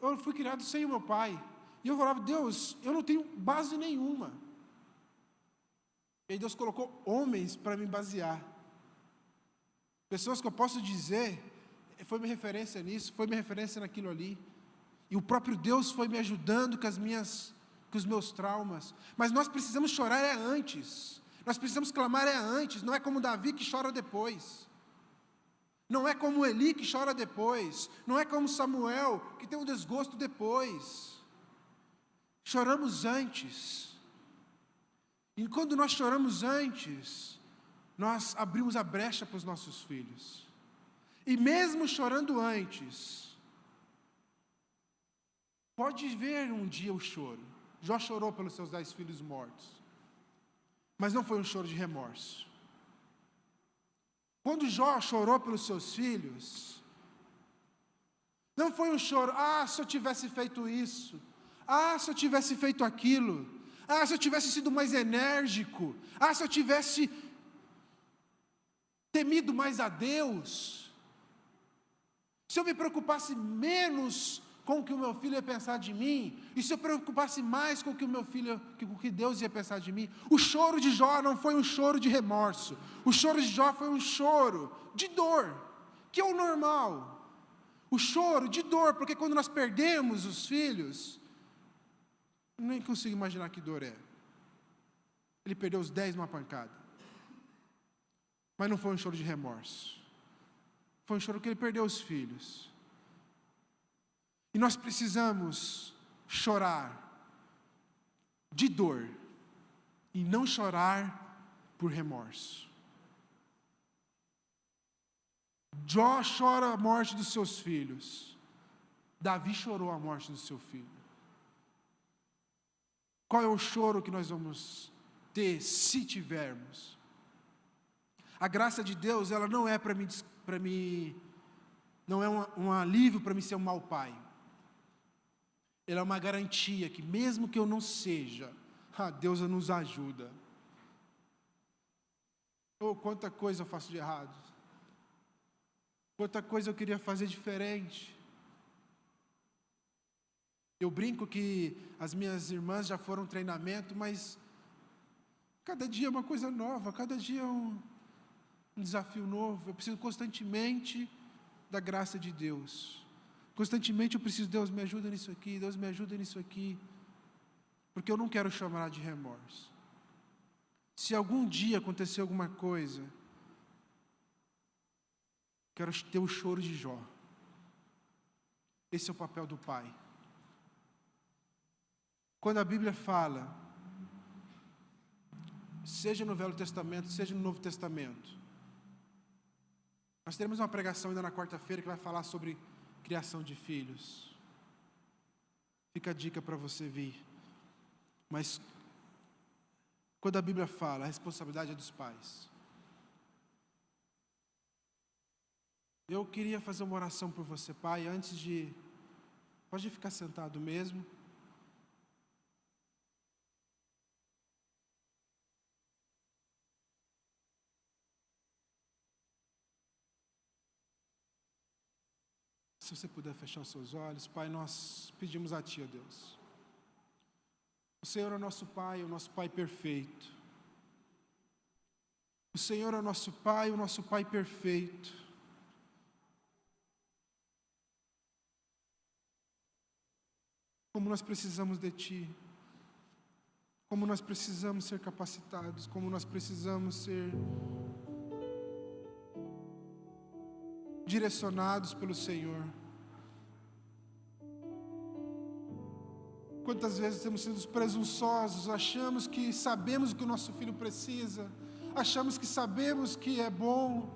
eu fui criado sem o meu pai. E eu falava, Deus, eu não tenho base nenhuma. E aí Deus colocou homens para me basear. Pessoas que eu posso dizer, foi minha referência nisso, foi minha referência naquilo ali. E o próprio Deus foi me ajudando com os meus traumas. Mas nós precisamos chorar antes. Nós precisamos clamar antes. Não é como Davi que chora depois. Não é como Eli que chora depois. Não é como Samuel que tem um desgosto depois. Choramos antes. E quando nós choramos antes, nós abrimos a brecha para os nossos filhos. E mesmo chorando antes, pode ver um dia o choro. Jó chorou pelos seus 10 filhos mortos. Mas não foi um choro de remorso. Quando Jó chorou pelos seus filhos, não foi um choro, se eu tivesse feito isso, se eu tivesse feito aquilo, se eu tivesse sido mais enérgico, se eu tivesse temido mais a Deus, se eu me preocupasse menos com o que o meu filho ia pensar de mim, e se eu preocupasse mais com o que com o que Deus ia pensar de mim. O choro de Jó não foi um choro de remorso, o choro de Jó foi um choro de dor, que é o normal, o choro de dor, porque quando nós perdemos os filhos, nem consigo imaginar que dor é. Ele perdeu os 10 numa pancada, mas não foi um choro de remorso, foi um choro que ele perdeu os filhos. E nós precisamos chorar de dor e não chorar por remorso. Jó chora a morte dos seus filhos. Davi chorou a morte do seu filho. Qual é o choro que nós vamos ter se tivermos? A graça de Deus, ela não é não é um alívio para mim ser um mau pai. Ela é uma garantia que mesmo que eu não seja, Deus nos ajuda. Quanta coisa eu faço de errado. Quanta coisa eu queria fazer diferente. Eu brinco que as minhas irmãs já foram treinamento, mas cada dia é uma coisa nova, cada dia é um desafio novo. Eu preciso constantemente da graça de Deus. Constantemente eu preciso, Deus me ajuda nisso aqui, Deus me ajuda nisso aqui, porque eu não quero chamar de remorso. Se algum dia acontecer alguma coisa, quero ter o choro de Jó. Esse é o papel do pai. Quando a Bíblia fala, seja no Velho Testamento, seja no Novo Testamento, nós teremos uma pregação ainda na quarta-feira que vai falar sobre criação de filhos. Fica a dica para você vir. Mas quando a Bíblia fala, a responsabilidade é dos pais. Eu queria fazer uma oração por você, pai, pode ficar sentado mesmo. Se você puder fechar os seus olhos, Pai, nós pedimos a Ti, ó Deus. O Senhor é o nosso Pai perfeito. O Senhor é o nosso Pai perfeito. Como nós precisamos de Ti. Como nós precisamos ser capacitados, como nós precisamos ser direcionados pelo Senhor. Quantas vezes temos sido presunçosos, achamos que sabemos o que o nosso filho precisa, achamos que sabemos que é bom,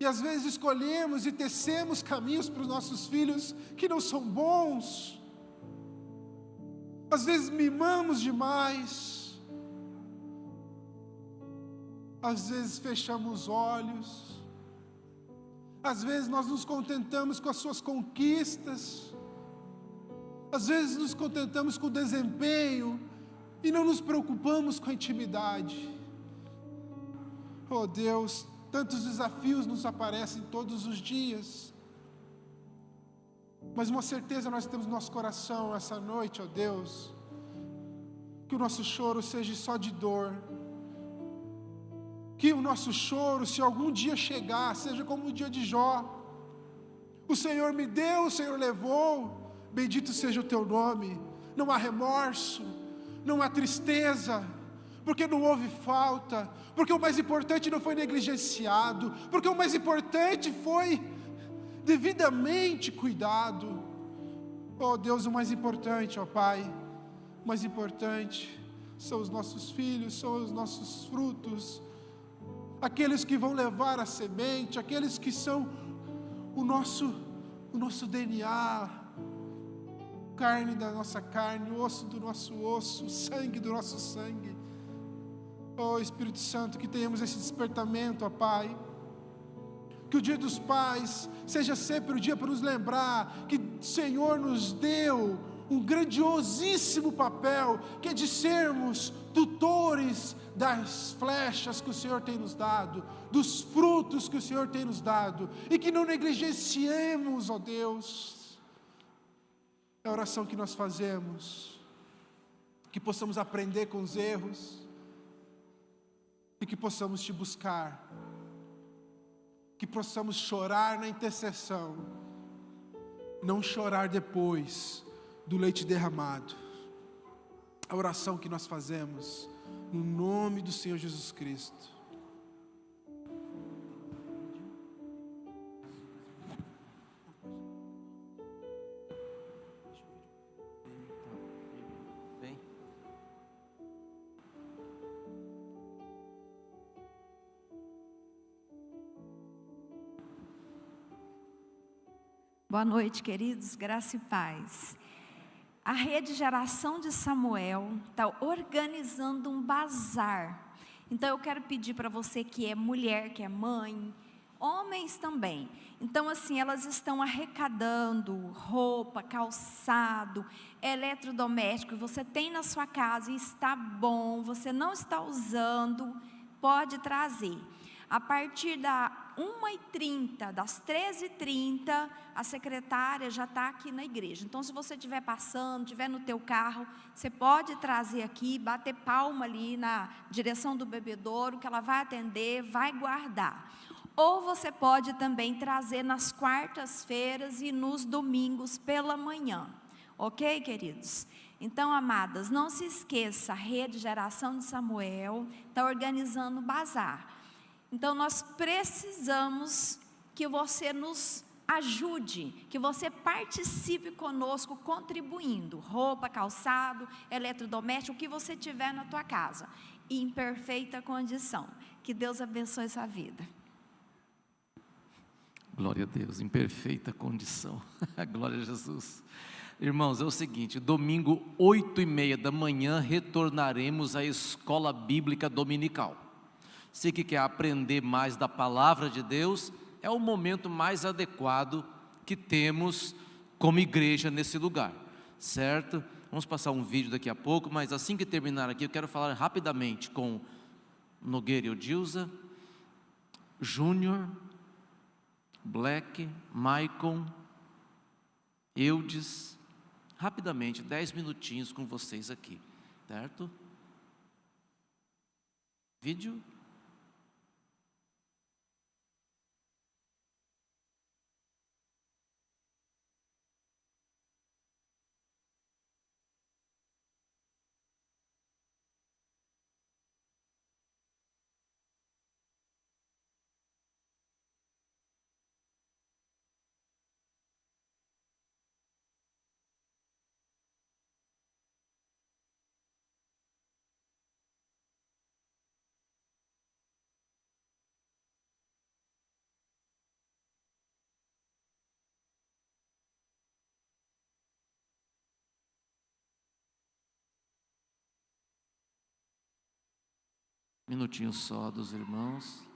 e às vezes escolhemos e tecemos caminhos para os nossos filhos que não são bons, às vezes mimamos demais, às vezes fechamos os olhos, às vezes nós nos contentamos com as suas conquistas, às vezes nos contentamos com o desempenho e não nos preocupamos com a intimidade. Oh Deus, tantos desafios nos aparecem todos os dias. Mas uma certeza nós temos no nosso coração essa noite, ó Deus, que o nosso choro seja só de dor, que o nosso choro, se algum dia chegar, seja como o dia de Jó. O Senhor me deu, o Senhor levou, bendito seja o teu nome. Não há remorso, não há tristeza, porque não houve falta, porque o mais importante não foi negligenciado, porque o mais importante foi devidamente cuidado. Oh Deus, o mais importante, ó Pai, o mais importante são os nossos filhos, são os nossos frutos, aqueles que vão levar a semente, aqueles que são o nosso DNA, carne da nossa carne, osso do nosso osso, sangue do nosso sangue. Oh Espírito Santo, que tenhamos esse despertamento, ó Pai, que o dia dos pais seja sempre o dia para nos lembrar que o Senhor nos deu um grandiosíssimo papel, que é de sermos tutores das flechas que o Senhor tem nos dado, dos frutos que o Senhor tem nos dado, e que não negligenciemos, ó Deus. É a oração que nós fazemos, que possamos aprender com os erros, e que possamos te buscar, que possamos chorar na intercessão, não chorar depois do leite derramado. A oração que nós fazemos no nome do Senhor Jesus Cristo. Boa noite, queridos, graça e paz. A Rede Geração de Samuel está organizando um bazar. Então eu quero pedir para você que é mulher, que é mãe, homens também. Então assim, elas estão arrecadando roupa, calçado, eletrodoméstico. Você tem na sua casa e está bom, você não está usando, pode trazer. A partir das 1h30, das 13h30, a secretária já está aqui na igreja. Então, se você estiver passando, estiver no teu carro, você pode trazer aqui, bater palma ali na direção do bebedouro, que ela vai atender, vai guardar. Ou você pode também trazer nas quartas-feiras e nos domingos pela manhã. Ok, queridos? Então, amadas, não se esqueça, a Rede Geração de Samuel está organizando o bazar. Então nós precisamos que você nos ajude, que você participe conosco contribuindo, roupa, calçado, eletrodoméstico, o que você tiver na tua casa, em perfeita condição. Que Deus abençoe sua vida. Glória a Deus, em perfeita condição. Glória a Jesus. Irmãos, é o seguinte, domingo 8h30 da manhã retornaremos à escola bíblica dominical. Você que quer aprender mais da palavra de Deus, é o momento mais adequado que temos como igreja nesse lugar, certo? Vamos passar um vídeo daqui a pouco, mas assim que terminar aqui, eu quero falar rapidamente com Nogueira e Odilza, Júnior, Black, Maicon, Eudes, rapidamente, 10 minutinhos com vocês aqui, certo? Vídeo. Minutinho só dos irmãos.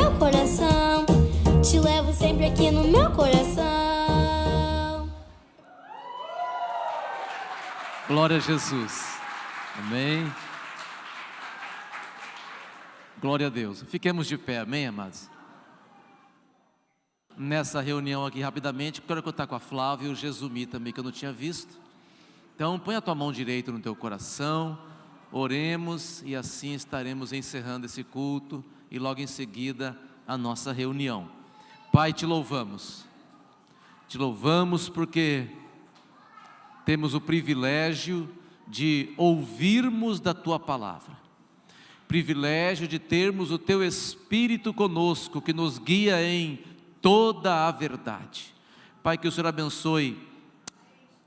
meu coração. Te levo sempre aqui no meu coração. Glória a Jesus. Amém. Glória a Deus. Fiquemos de pé, amém, amados? Nessa reunião aqui, rapidamente, quero contar com a Flávia e o Jesumi também, que eu não tinha visto. Então, põe a tua mão direita no teu coração, oremos e assim estaremos encerrando esse culto e logo em seguida a nossa reunião. Pai, te louvamos porque temos o privilégio de ouvirmos da tua palavra, privilégio de termos o teu Espírito conosco, que nos guia em toda a verdade. Pai, que o Senhor abençoe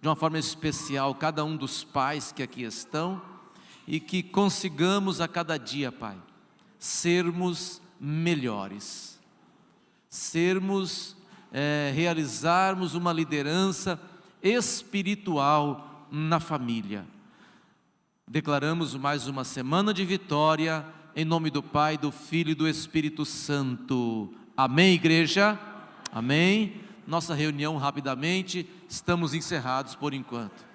de uma forma especial cada um dos pais que aqui estão e que consigamos a cada dia, Pai, sermos melhores, realizarmos uma liderança espiritual na família. Declaramos mais uma semana de vitória, em nome do Pai, do Filho e do Espírito Santo. Amém, igreja? Amém. Nossa reunião rapidamente, estamos encerrados por enquanto.